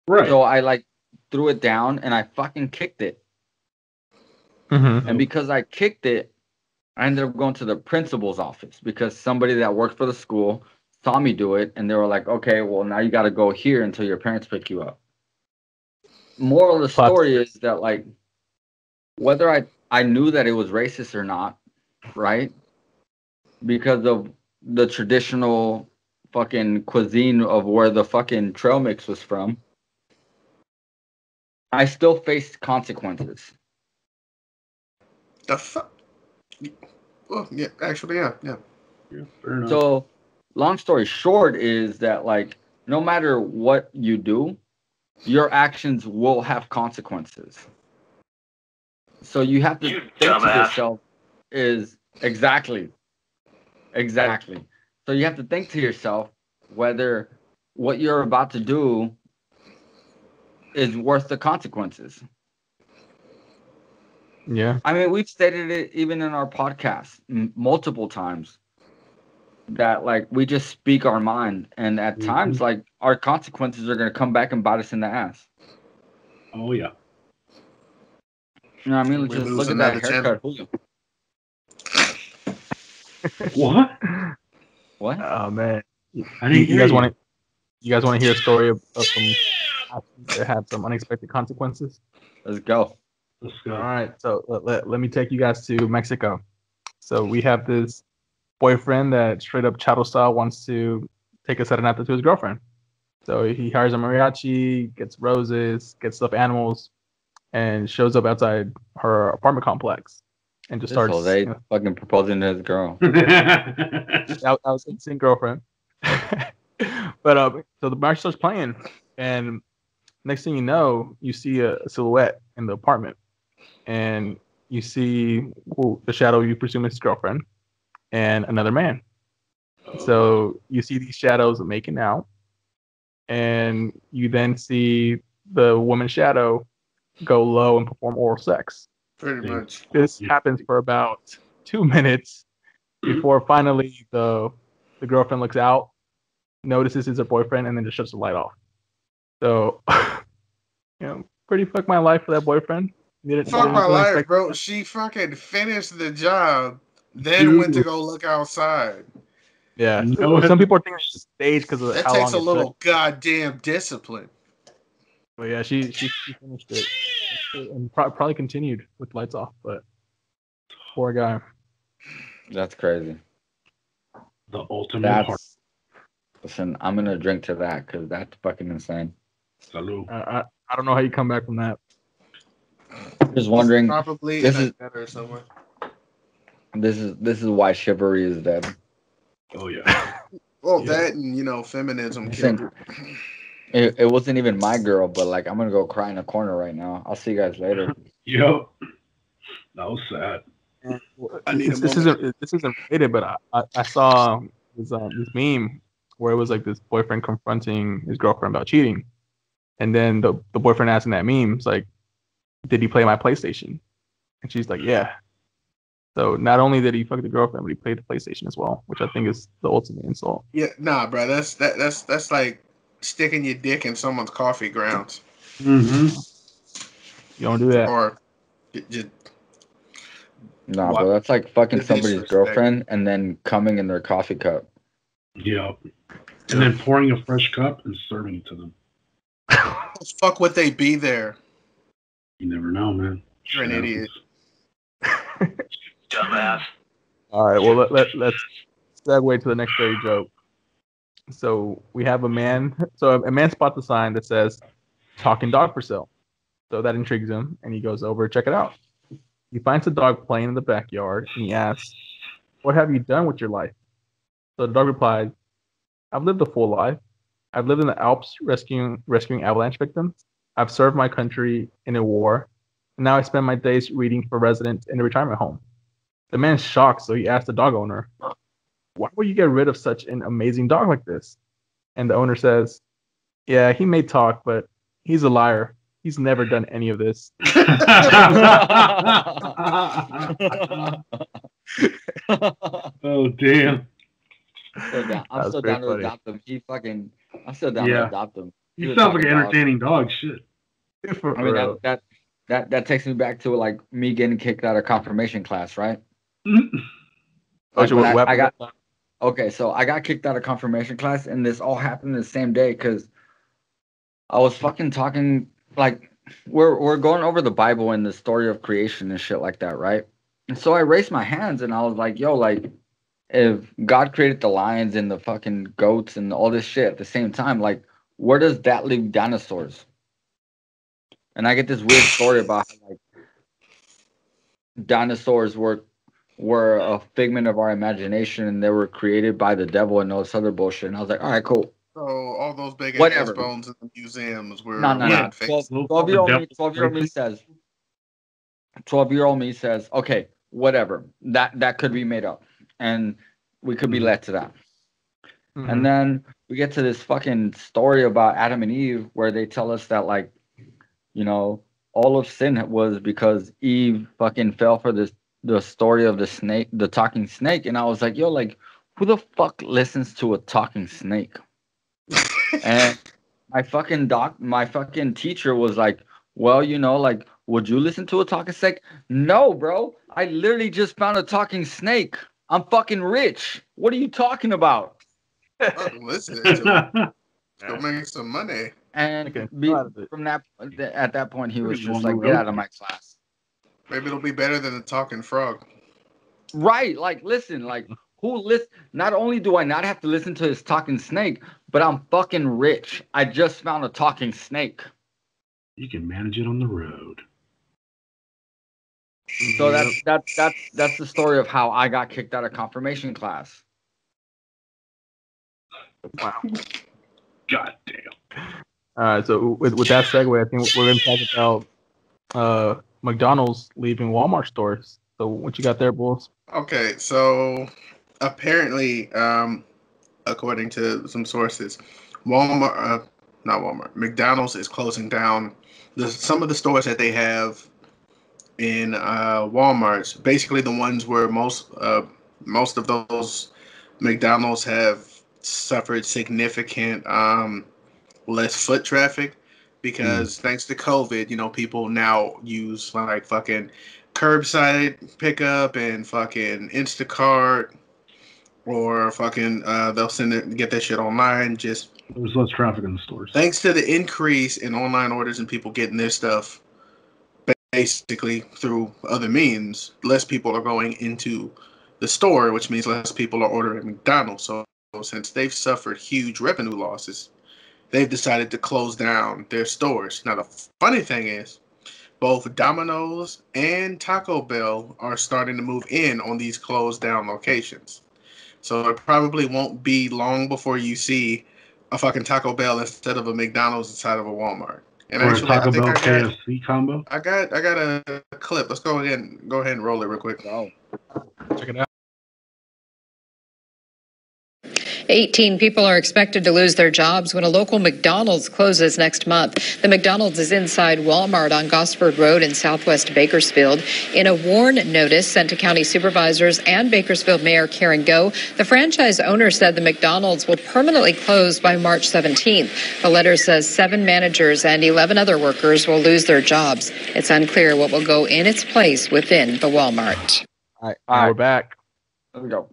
Right. So I like threw it down and I fucking kicked it. Mm-hmm. And because I kicked it, I ended up going to the principal's office because somebody that worked for the school saw me do it, and they were like, okay, well, now you got to go here until your parents pick you up. Moral of the story is that, like, whether I knew that it was racist or not, right? Because of the traditional fucking cuisine of where the fucking trail mix was from, I still faced consequences. The fuck? Well, yeah, actually, yeah. Yeah, fair enough. So, long story short is that, like, no matter what you do, your actions will have consequences. So you have to think to yourself exactly. So you have to think to yourself whether what you're about to do is worth the consequences. Yeah. I mean, we've stated it even in our podcast multiple times that, like, we just speak our mind, and at times, like, our consequences are going to come back and bite us in the ass. Oh yeah. You know what I mean? We Just lose look at that another haircut. What? What? Oh man. I didn't hear you. You guys want to hear a story of some actions that had some unexpected consequences? Let's go. Let's go. All right. So let me take you guys to Mexico. So we have this boyfriend that straight up Chato style wants to take a serenata to his girlfriend. So he hires a mariachi, gets roses, gets stuffed animals, and shows up outside her apartment complex and just starts fucking proposing to his girl. That was his insane girlfriend. But so the mariachi starts playing, and next thing you know, you see a silhouette in the apartment, and you see the shadow you presume is his girlfriend and another man. So you see these shadows making out, and you then see the woman shadow go low and perform oral sex. Pretty much. This happens for about 2 minutes before finally the girlfriend looks out, notices it's her boyfriend, and then just shuts the light off. So, pretty fuck my life for that boyfriend. Fuck my life, bro. She fucking finished the job, then went to go look outside. Yeah. Some people are thinking it's staged because of that how long takes a little goddamn discipline. But yeah, she finished it and probably continued with lights off. But poor guy. That's crazy. The ultimate heart. Listen, I'm gonna drink to that because that's fucking insane. Salud. I don't know how you come back from that. Just wondering. Probably this is better somewhere. This is why chivalry is dead. Oh yeah. Well, that and feminism. It wasn't even my girl, but like I'm gonna go cry in a corner right now. I'll see you guys later. Yep. That was sad. This isn't related, but I saw this meme where it was like this boyfriend confronting his girlfriend about cheating, and then the boyfriend asking that meme, it's like, did he play my PlayStation? And she's like, yeah. So not only did he fuck the girlfriend, but he played the PlayStation as well, which I think is the ultimate insult. Yeah, nah, bro. That's like sticking your dick in someone's coffee grounds. Mm-hmm. You don't do that. Or just nah, bro, that's like fucking somebody's girlfriend and then coming in their coffee cup. Yep. And then pouring a fresh cup and serving it to them. Fuck would they be there? You never know, man. You're an idiot. Dumbass. All right, well, let's segue to the next dirty joke. So we have a man. So a man spots a sign that says "talking dog for sale." So that intrigues him, and he goes over to check it out. He finds the dog playing in the backyard, and he asks, "What have you done with your life?" So the dog replies, "I've lived a full life. I've lived in the Alps rescuing avalanche victims. I've served my country in a war, and now I spend my days reading for residents in a retirement home." The man's shocked, so he asked the dog owner, "Why would you get rid of such an amazing dog like this?" And the owner says, "Yeah, he may talk, but he's a liar. He's never done any of this." Oh damn. I'm still down to adopt him. I'm still down to adopt him. He sounds like an entertaining dog. Shit. I mean that takes me back to like me getting kicked out of confirmation class, right? Like so I got kicked out of confirmation class, and this all happened the same day because I was fucking talking like we're going over the Bible and the story of creation and shit like that, right? And so I raised my hands and I was like, yo, like if God created the lions and the fucking goats and all this shit at the same time, like where does that leave dinosaurs? And I get this weird story about how like dinosaurs were a figment of our imagination and they were created by the devil and all this other bullshit. And I was like, all right, cool. So all those big ass bones in the museums were no. 12-year-old me says, okay, whatever. That could be made up. And we could be led to that. Mm-hmm. And then we get to this fucking story about Adam and Eve where they tell us that like, you know, all of sin was because Eve fucking fell for the story of the snake, the talking snake. And I was like, yo, like, who the fuck listens to a talking snake? And my fucking teacher was like, well, you know, like, would you listen to a talking snake? No, bro. I literally just found a talking snake. I'm fucking rich. What are you talking about? Listen to it. Go make some money. And at that point, he was just like, get out of my class. Maybe it'll be better than a talking frog. Right. Like, listen, like, not only do I not have to listen to his talking snake, but I'm fucking rich. I just found a talking snake. You can manage it on the road. So that's the story of how I got kicked out of confirmation class. Wow. God damn. All right, so with that segue, I think we're going to talk about McDonald's leaving Walmart stores. So what you got there, Bulls? Okay, so apparently, according to some sources, McDonald's is closing down some of the stores that they have in Walmart's. Basically, the ones where most of those McDonald's have suffered significant less foot traffic because thanks to COVID, you know, people now use like fucking curbside pickup and fucking Instacart or fucking they'll get that shit online. Just there's less traffic in the stores. Thanks to the increase in online orders and people getting their stuff basically through other means, less people are going into the store, which means less people are ordering McDonald's. So since they've suffered huge revenue losses, they've decided to close down their stores. Now, the funny thing is, both Domino's and Taco Bell are starting to move in on these closed down locations. So it probably won't be long before you see a fucking Taco Bell instead of a McDonald's inside of a Walmart. And or actually, Taco Bell KFC combo. I got a clip. Let's go ahead and roll it real quick. Oh, check it out. 18 people are expected to lose their jobs when a local McDonald's closes next month. The McDonald's is inside Walmart on Gosford Road in southwest Bakersfield. In a warn notice sent to county supervisors and Bakersfield Mayor Karen Go, the franchise owner said the McDonald's will permanently close by March 17th. The letter says 7 managers and 11 other workers will lose their jobs. It's unclear what will go in its place within the Walmart. All right. We're back. There we go.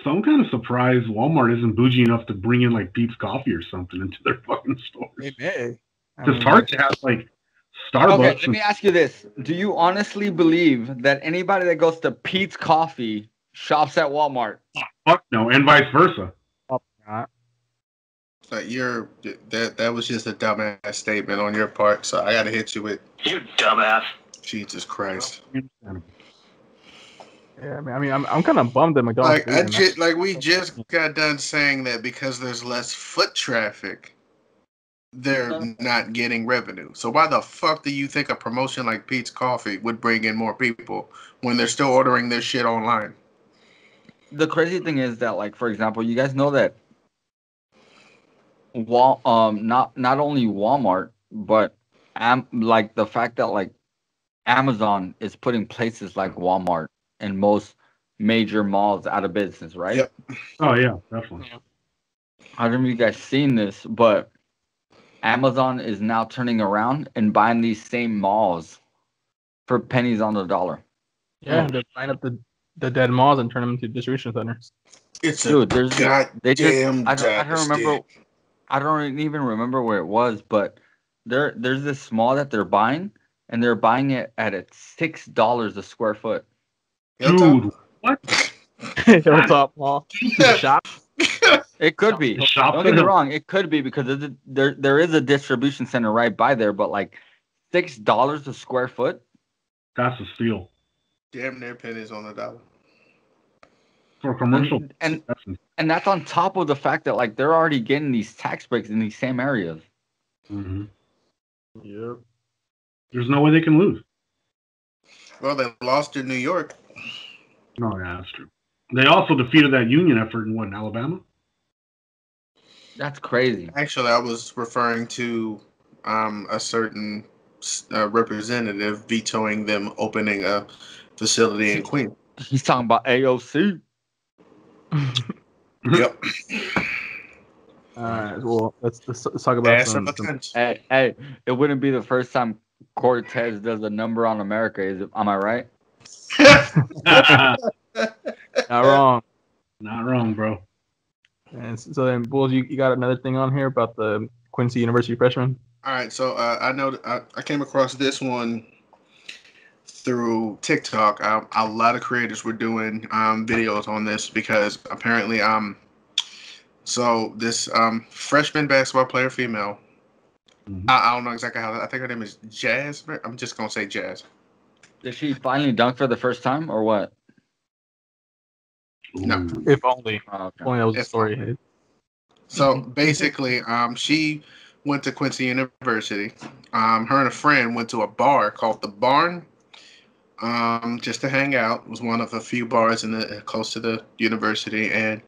So I'm kind of surprised Walmart isn't bougie enough to bring in like Peet's Coffee or something into their fucking stores. They may. It's hard to have like Starbucks. Okay, let me ask you this: do you honestly believe that anybody that goes to Peet's Coffee shops at Walmart? Fuck no, and vice versa. That was just a dumbass statement on your part, so I gotta hit you with You dumbass. Jesus Christ. Yeah, I mean, I'm kind of bummed that McDonald's. We just got done saying that because there's less foot traffic, they're not getting revenue. So why the fuck do you think a promotion like Peet's Coffee would bring in more people when they're still ordering their shit online? The crazy thing is that, like, for example, you guys know that not only Walmart, but like the fact that like Amazon is putting places like Walmart in most major malls out of business, right? Yep. Oh yeah, definitely. I don't know if you guys seen this, but Amazon is now turning around and buying these same malls for pennies on the dollar. Yeah, they're buying up the dead malls and turn them into distribution centers. It's Dude, a goddamn I don't remember. travesty. I don't even remember where it was, but there's this mall that they're buying, and they're buying it at $6 a square foot. Dude, what? Hilltop Mall. Shop. It could be. Shop Don't get me center. wrong. It could be because there is a distribution center right by there, but like $6 a square foot. That's a steal Damn near pennies on the dollar. for a commercial. And that's on top of the fact that like they're already getting these tax breaks in these same areas. Mm-hmm. Yep. There's no way they can lose. Well, they lost in New York. No, yeah, that's true. They also defeated that union effort in Alabama? That's crazy. Actually, I was referring to a certain representative vetoing them opening a facility in Queens. He's talking about AOC. Yep. All right. Well, let's talk about Ass some. of a cunt. Hey, it wouldn't be the first time Cortez does a number on America, is it? Am I right? Not wrong. Not wrong, bro. And so then, Bulls, you got another thing on here about the Quincy University freshman? All right, so I know I came across this one through TikTok. A lot of creators were doing videos on this because apparently so this freshman basketball player, female. Mm-hmm. I don't know exactly how. I think her name is Jazz. I'm just gonna say Jazz. Did she finally dunk for the first time or what? No. Ooh. If only. Oh, okay. Only that was the If story. So basically, she went to Quincy University. Her and a friend went to a bar called the Barn, just to hang out. It was one of a few bars close to the university, and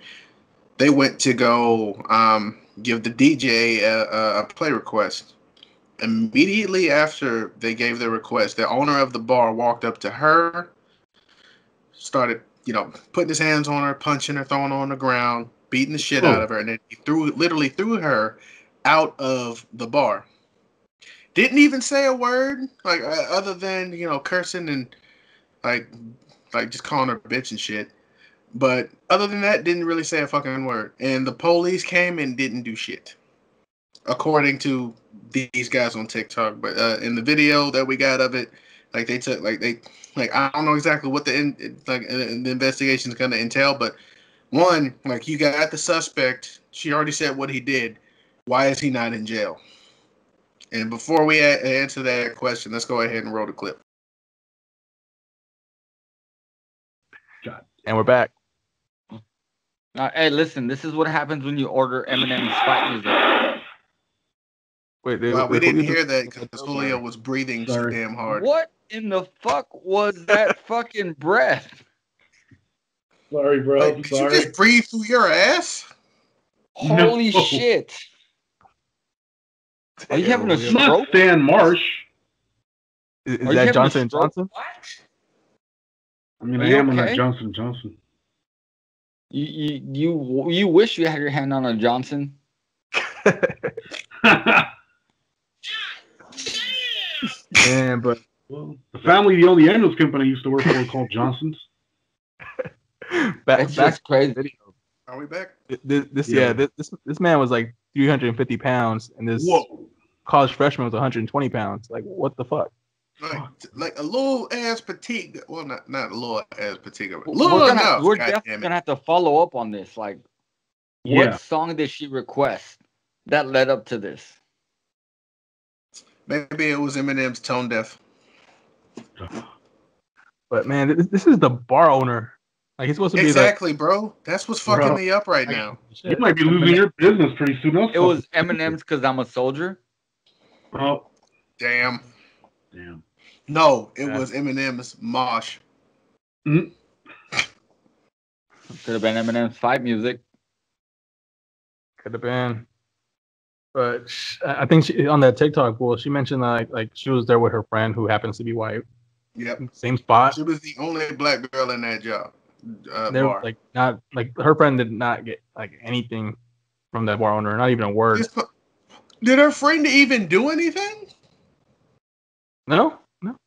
they went to go give the DJ a play request. Immediately after they gave their request, the owner of the bar walked up to her, started, putting his hands on her, punching her, throwing her on the ground, beating the shit out of her, and then he literally threw her out of the bar. Didn't even say a word, like other than cursing and like just calling her a bitch and shit. But other than that, didn't really say a fucking word. And the police came and didn't do shit, according to these guys on TikTok. But in the video that we got of it, I don't know exactly what the investigation is going to entail, but one, you got the suspect. She already said what he did. Why is he not in jail? And before we answer that question, let's go ahead and roll the clip. And we're back. Hey, listen, this is what happens when you order Eminem's fight music. Wait, We didn't hear that because Julio was breathing so damn hard. What in the fuck was that fucking breath? Sorry, bro. Did you just breathe through your ass? Holy shit. Are you having a It's not stroke? Stan Marsh. Is Are you that having a Johnson & stroke? Johnson? What? I mean, Are I you am on okay? that Johnson & Johnson. You wish you had your hand on a Johnson. Yeah, but Well, the family, the only ambulance company I used to work for called Johnson's. That's crazy. Are we back? This man was like 350 pounds, and this college freshman was 120 pounds. Like, what the fuck? Like a little ass petite. Well, not a little ass petite. We're definitely gonna have to follow up on this. Like, what song did she request that led up to this? Maybe it was Eminem's Tone Deaf. But man, this is the bar owner. Like, he's supposed to be exactly, bro. That's what's fucking me up right now. You might be losing your business pretty soon. It was Eminem's "Cause I'm a Soldier." Oh, damn. No, it was Eminem's Mosh. Mm-hmm. Could have been Eminem's fight music. Could have been. But I think on that TikTok, she mentioned like she was there with her friend who happens to be white. Yep. Same spot. She was the only black girl in that job. They were bar. like not like her friend did not get like anything from that bar owner, not even a word. Did her friend even do anything? No,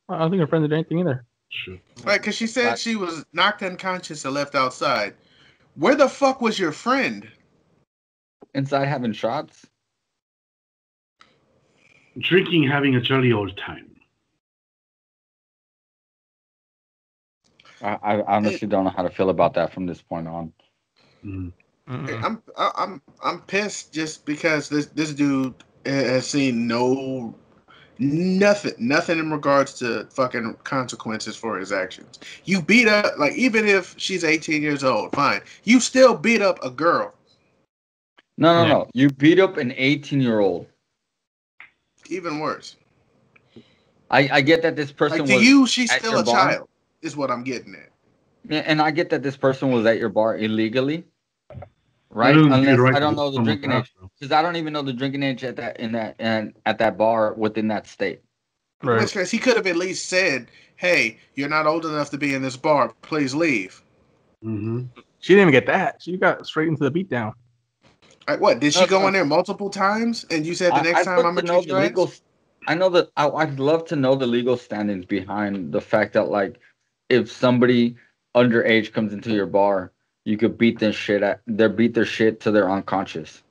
I don't think her friend did anything either. Shit. Like, because she said she was knocked unconscious and left outside. Where the fuck was your friend? Inside having shots. Drinking, having a jolly old time. I honestly don't know how to feel about that from this point on. I'm pissed just because this dude has seen nothing in regards to fucking consequences for his actions. You beat up, like, even if she's 18 years old, fine. You still beat up a girl. No. You beat up an 18-year-old. Even worse. I get that this person like, to was you, she's at still your a bar. child, is what I'm getting at. Yeah, and I get that this person was at your bar illegally, right? That doesn't Unless right I don't to know the someone's drinking house, age, though. because I don't even know the drinking age at that bar within that state. In which case, he could have at least said, "Hey, you're not old enough to be in this bar. Please leave." Mm-hmm. She didn't even get that. She got straight into the beatdown. Like, what? Did she go in there multiple times? And you said the next time I'm gonna treat your ass? I know that I'd love to know the legal standings behind the fact that, like, if somebody underage comes into your bar, you could beat their shit till they're unconscious.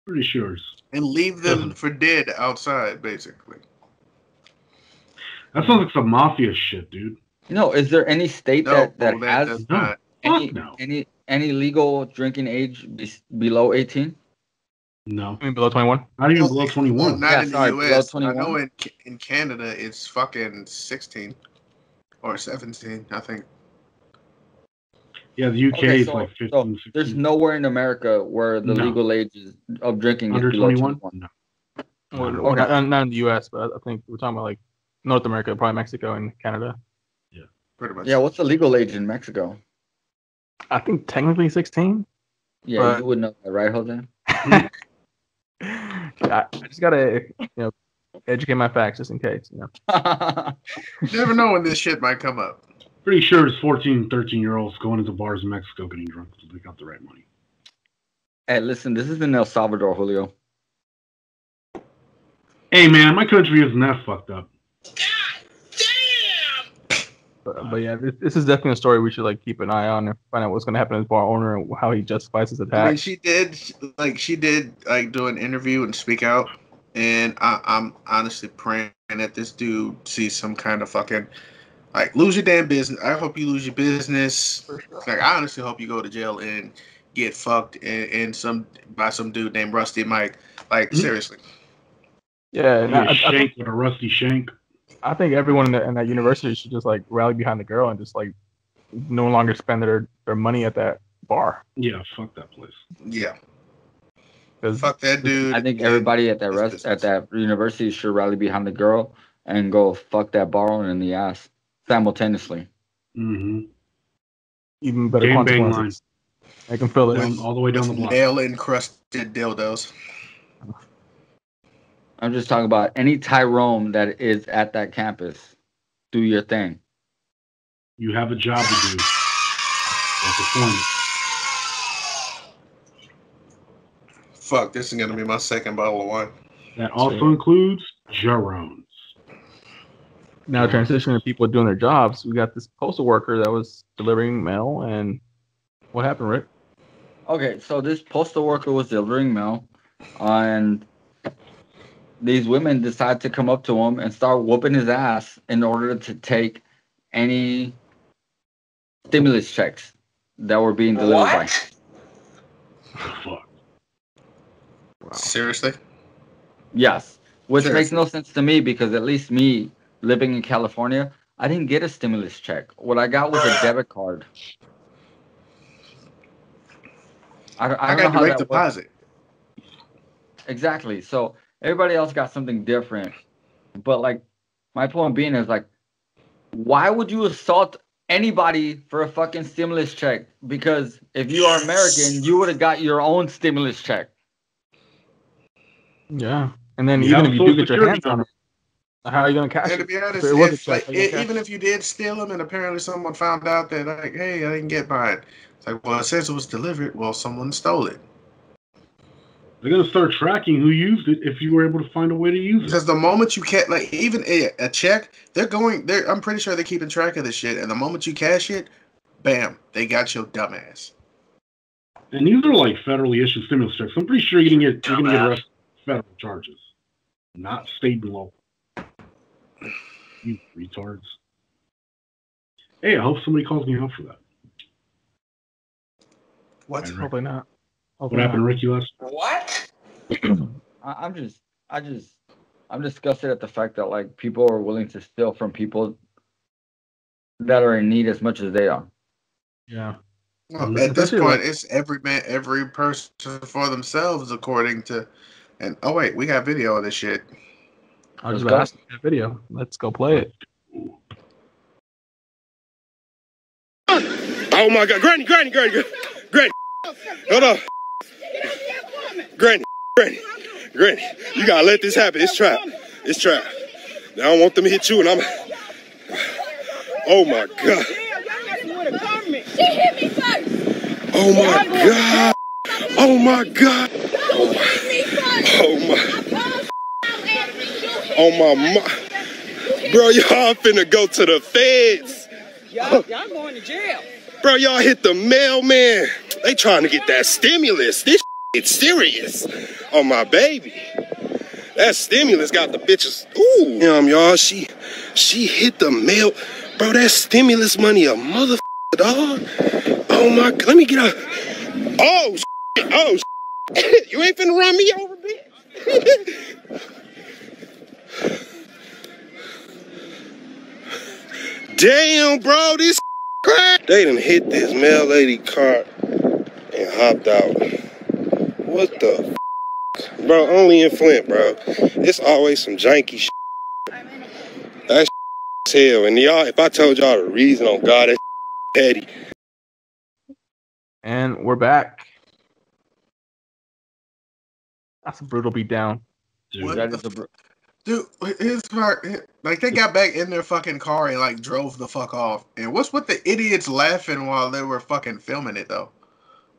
Pretty sure. And leave them for dead outside, basically. That sounds like some mafia shit, dude. No, is there any state that has does not. any legal drinking age below 18? No. I mean, below 21? Not even below 21. Well, not in the U.S. below I 21? know in Canada it's fucking 16 or 17, I think. Yeah, the UK is like 15, so 16. there's nowhere in America where the legal age of drinking under is below 21. 21. No. Or not in the U.S., but I think we're talking about like North America, probably Mexico and Canada. Yeah, pretty much. Yeah, what's the legal age in Mexico? I think technically 16. Yeah, you would know that, right, Jose? I just gotta, educate my facts just in case. You never know when this shit might come up. Pretty sure it's 14, 13-year-olds going into bars in Mexico getting drunk because they got the right money. Hey, listen, this is in El Salvador, Julio. Hey, man, my country isn't that fucked up. But yeah, this is definitely a story we should like keep an eye on and find out what's going to happen to his bar owner and how he justifies his attack. I mean, she did do an interview and speak out, and I'm honestly praying that this dude sees some kind of fucking like lose your damn business. I hope you lose your business. For sure. Like, I honestly hope you go to jail and get fucked by some dude named Rusty Mike. Like, seriously. Yeah, Shank with a rusty shank. I think everyone in that university should just like rally behind the girl and just like no longer spend their money at that bar. Yeah, fuck that place. Yeah. Fuck that dude. I think everybody at that university should rally behind the girl and go fuck that bar owner in the ass simultaneously. Mm-hmm. Even better consequences. I can feel it. All the way down the block. Nail encrusted dildos. I'm just talking about any Tyrone that is at that campus. Do your thing. You have a job to do. That's the point. Fuck, this is gonna be my second bottle of wine. That also includes Jarones. Now transitioning to people doing their jobs, we got this postal worker that was delivering mail, and what happened, Rick? Okay, so this postal worker was delivering mail, and these women decide to come up to him and start whooping his ass in order to take any stimulus checks that were being delivered by. Fuck. Wow. Seriously? Yes, which makes no sense to me because at least me living in California, I didn't get a stimulus check. What I got was a debit card. I got direct deposit. Exactly. So everybody else got something different. But like my point being is like, why would you assault anybody for a fucking stimulus check? Because if you are American, you would have got your own stimulus check. Yeah. And then even if you do get your hands on it, How are you gonna cash And to it? be honest, It was a if check. like How you gonna cash even if you did steal them and apparently someone found out that like, hey, I didn't get mine. It's like, well, it says it was delivered. Well, someone stole it. They're gonna start tracking who used it if you were able to find a way to use it. Because the moment you get like even a check, I'm pretty sure they're keeping track of this shit. And the moment you cash it, bam, they got your dumbass. And these are like federally issued stimulus checks. I'm pretty sure you're gonna get arrested for federal charges, not state and local. You retards. Hey, I hope somebody calls me out for that. What? Hopefully not. What happened to Ricky last? What? I'm disgusted at the fact that like people are willing to steal from people that are in need as much as they are. Yeah. Well, at this point, it's every person for themselves, according to. And oh wait, we got video of this shit. I was just asking that video. Let's go play it. Oh my God, Granny. Hold on. Granny. You gotta let this happen. It's trap. I don't want them to hit you, and I'm. Oh my God. She hit me first. Oh my God. Oh my God. Oh my. Bro, y'all finna go to the feds. Y'all going to jail. Bro, y'all hit the mailman. They trying to get that stimulus. This it's serious. Oh my baby. That stimulus got the bitches. Ooh, y'all. She hit the mail. Bro, that stimulus money a mother dog. Oh my, let me get out. Oh, you ain't finna run me over, bitch. Damn, bro, this crap. They done hit this mail lady car and hopped out. What the bro? Only in Flint, bro. It's always some janky shit. That's hell. And y'all, if I told y'all the reason, on God, that's petty. And we're back. That's a brutal beatdown. Dude, his part, like they got back in their fucking car and like drove the fuck off. And what's with the idiots laughing while they were fucking filming it though?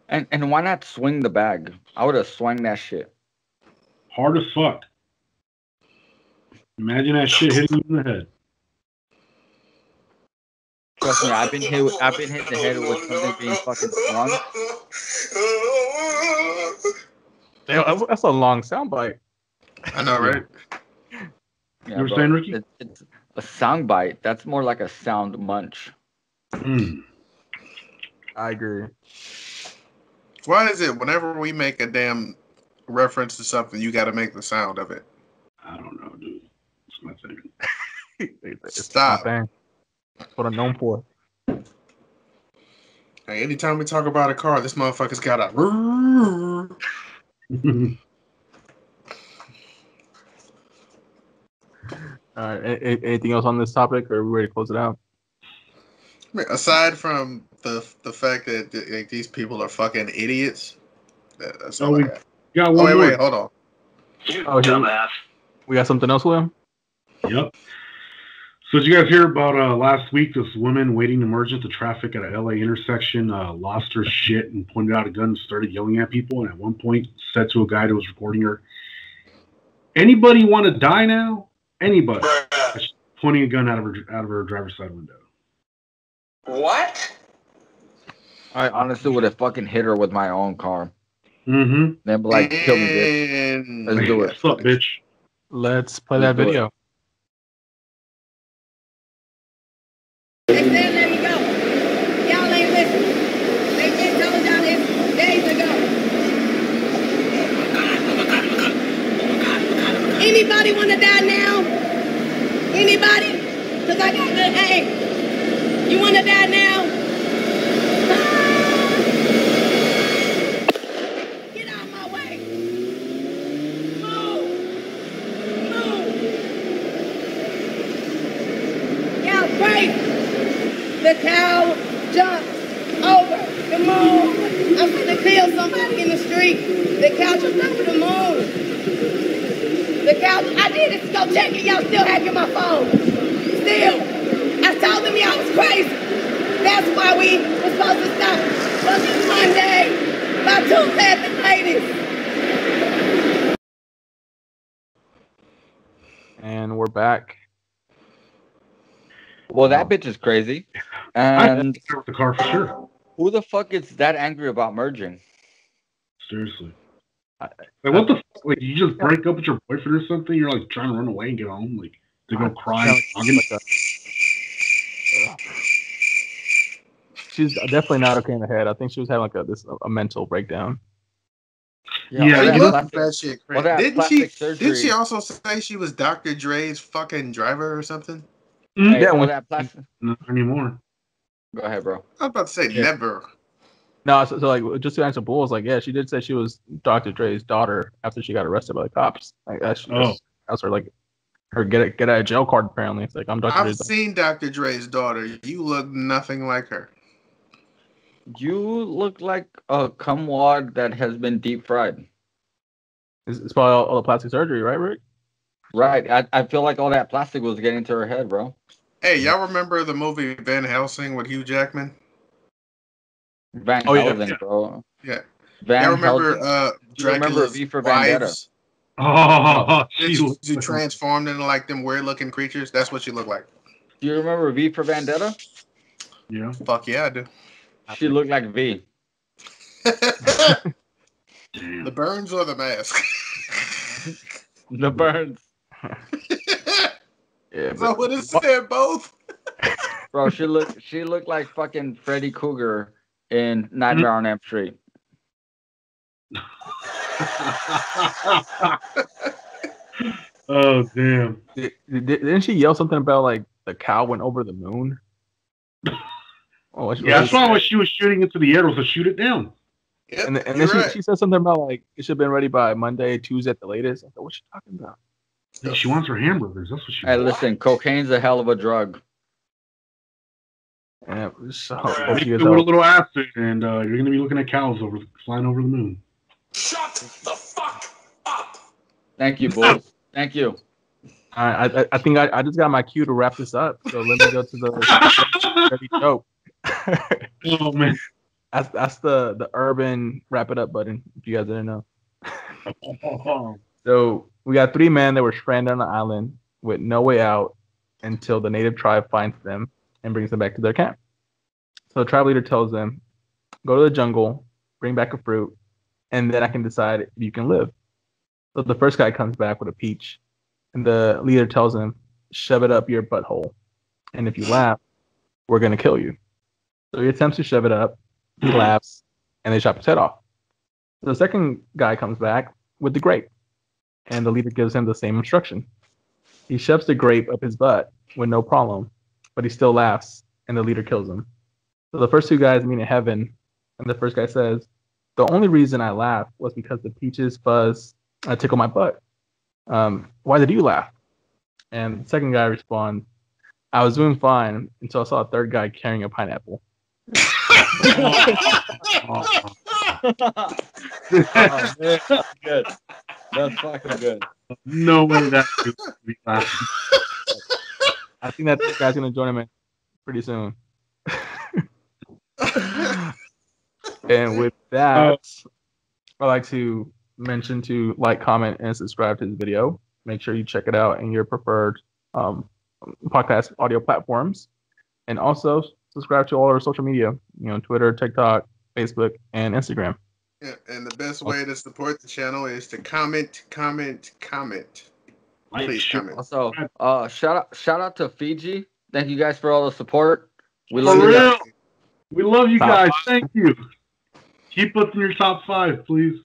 And why not swing the bag? I would have swung that shit. Hard as fuck. Imagine that shit hitting you in the head. Trust me, I've been hit in the head with something being fucking swung. Damn, that's a long soundbite. I know, right? Yeah, you were saying, Ricky? It's a sound bite. That's more like a sound munch. I agree. Why is it whenever we make a damn reference to something, you got to make the sound of it? I don't know, dude. It's my thing. Stop. That's what I'm known for. Hey, anytime we talk about a car, this motherfucker's got a. Anything else on this topic, or are we ready to close it out? I mean, aside from the fact that like, these people are fucking idiots, that's all I got. One more. Wait, hold on. Dumbass. We got something else, William? Yep. So did you guys hear about last week? This woman waiting to merge into traffic at a LA intersection lost her shit and pointed out a gun and started yelling at people. And at one point said to a guy that was recording her, "Anybody want to die now? Anybody?" She's pointing a gun out of her driver's side window. What? I honestly would have fucking hit her with my own car. Mm-hmm. Then be like, kill me, bitch. Let's do it. What's up, bitch? Let's play that video. They said let me go. Y'all ain't listening. They just told y'all this days ago. Anybody want to die now? Anybody? Because I got good aim. You want to die now? Get out of my way. Move. Y'all crazy. The cow jumped over the moon. I'm gonna kill somebody in the street. The cow jumped over the moon. The cows, I did it to go check and y'all still hacking my phone. Still. I told them y'all was crazy. That's why we were supposed to stop fucking Monday by Tuesday at the latest. And we're back. Well, that bitch is crazy. And the car for sure. Who the fuck is that angry about merging? Seriously. Like, what the fuck? Like, you just break up with your boyfriend or something? You're like trying to run away and get home, like to go cry. She's definitely not okay in the head. I think she was having like a mental breakdown. Yeah, all that shit crazy. Didn't she also say she was Dr. Dre's fucking driver or something? Hey, yeah, that plastic. Not anymore. Go ahead, bro. I was about to say never. No, so like just to answer Bulls, like she did say she was Dr. Dre's daughter after she got arrested by the cops. Like that was her like her get out of jail card apparently. It's like I'm Dr. Dre's daughter. I've seen Dr. Dre's daughter. You look nothing like her. You look like a cumwad that has been deep fried. It's probably all the plastic surgery, right, Rick? Right. I feel like all that plastic was getting to her head, bro. Hey, y'all remember the movie Van Helsing with Hugh Jackman? Van Helsing, bro. Yeah. Van remember Dracula's V for Vendetta? wives? Oh, she transformed into like them weird-looking creatures. That's what she looked like. Do you remember V for Vendetta? Yeah. Fuck yeah, I do. She looked like V. The burns or the mask? The burns. Yeah, so what is it, both? Bro, she looked like fucking Freddy Krueger in Nightmare on Elm Street. Oh damn! Didn't she yell something about like the cow went over the moon? Oh, yeah, that's why when she was shooting into the air, was to shoot it down. Yep, and then she said something about like it should have been ready by Monday, Tuesday at the latest. I thought, what's she talking about? Yeah, she wants her hamburgers. That's what she. Hey, listen, cocaine's a hell of a drug. Yeah, so mix it with a little acid, and you're gonna be looking at cows flying over the moon. Shut the fuck up! Thank you, Bulls. Thank you. I think I just got my cue to wrap this up. So let me go to the ready joke. Oh man, that's the urban wrap it up button. If you guys didn't know. So we got 3 men that were stranded on an island with no way out until the native tribe finds them and brings them back to their camp. So the tribe leader tells them, "Go to the jungle, bring back a fruit, and then I can decide if you can live." So the first guy comes back with a peach, and the leader tells him, "Shove it up your butthole, and if you laugh, we're gonna kill you." So he attempts to shove it up, he laughs, and they chop his head off. So the second guy comes back with the grape, and the leader gives him the same instruction. He shoves the grape up his butt with no problem, but he still laughs, and the leader kills him. So the first 2 guys meet in heaven, and the first guy says, "The only reason I laughed was because the peaches fuzz tickle my butt. Why did you laugh?" And the second guy responds, "I was doing fine until I saw a third guy carrying a pineapple." Oh, man, that's good. That's fucking good. No way that could be laughing. I think that guy's gonna join him pretty soon. And with that, I'd like to mention to like, comment, and subscribe to this video. Make sure you check it out in your preferred podcast audio platforms, and also subscribe to all our social media. Twitter, TikTok, Facebook, and Instagram. Yeah, and the best way to support the channel is to comment. Please comment. Also, shout out to Fiji. Thank you guys for all the support. We love you guys. We love you guys. Thank you. Keep us in your top 5, please.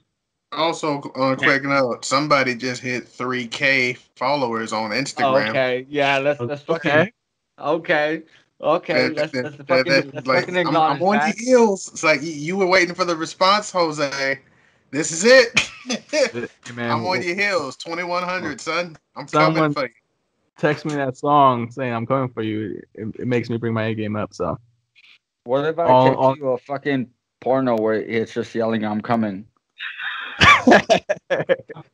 Also, on a quick note, somebody just hit 3K followers on Instagram. Okay, yeah, let's fucking. Okay. Let's fucking acknowledge I'm on your heels. It's like you were waiting for the response, Jose. This is it. Hey, man, I'm on your heels. 2100, son. I'm coming for you. Text me that song saying I'm coming for you. It makes me bring my A game up. So, what if I text you a fucking porno where it's just yelling, "I'm coming"?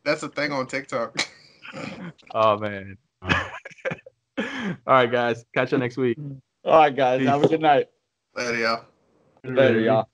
That's a thing on TikTok. Oh man. All right, guys. Catch you next week. All right, guys. Peace. Have a good night. Later, y'all. Later, y'all.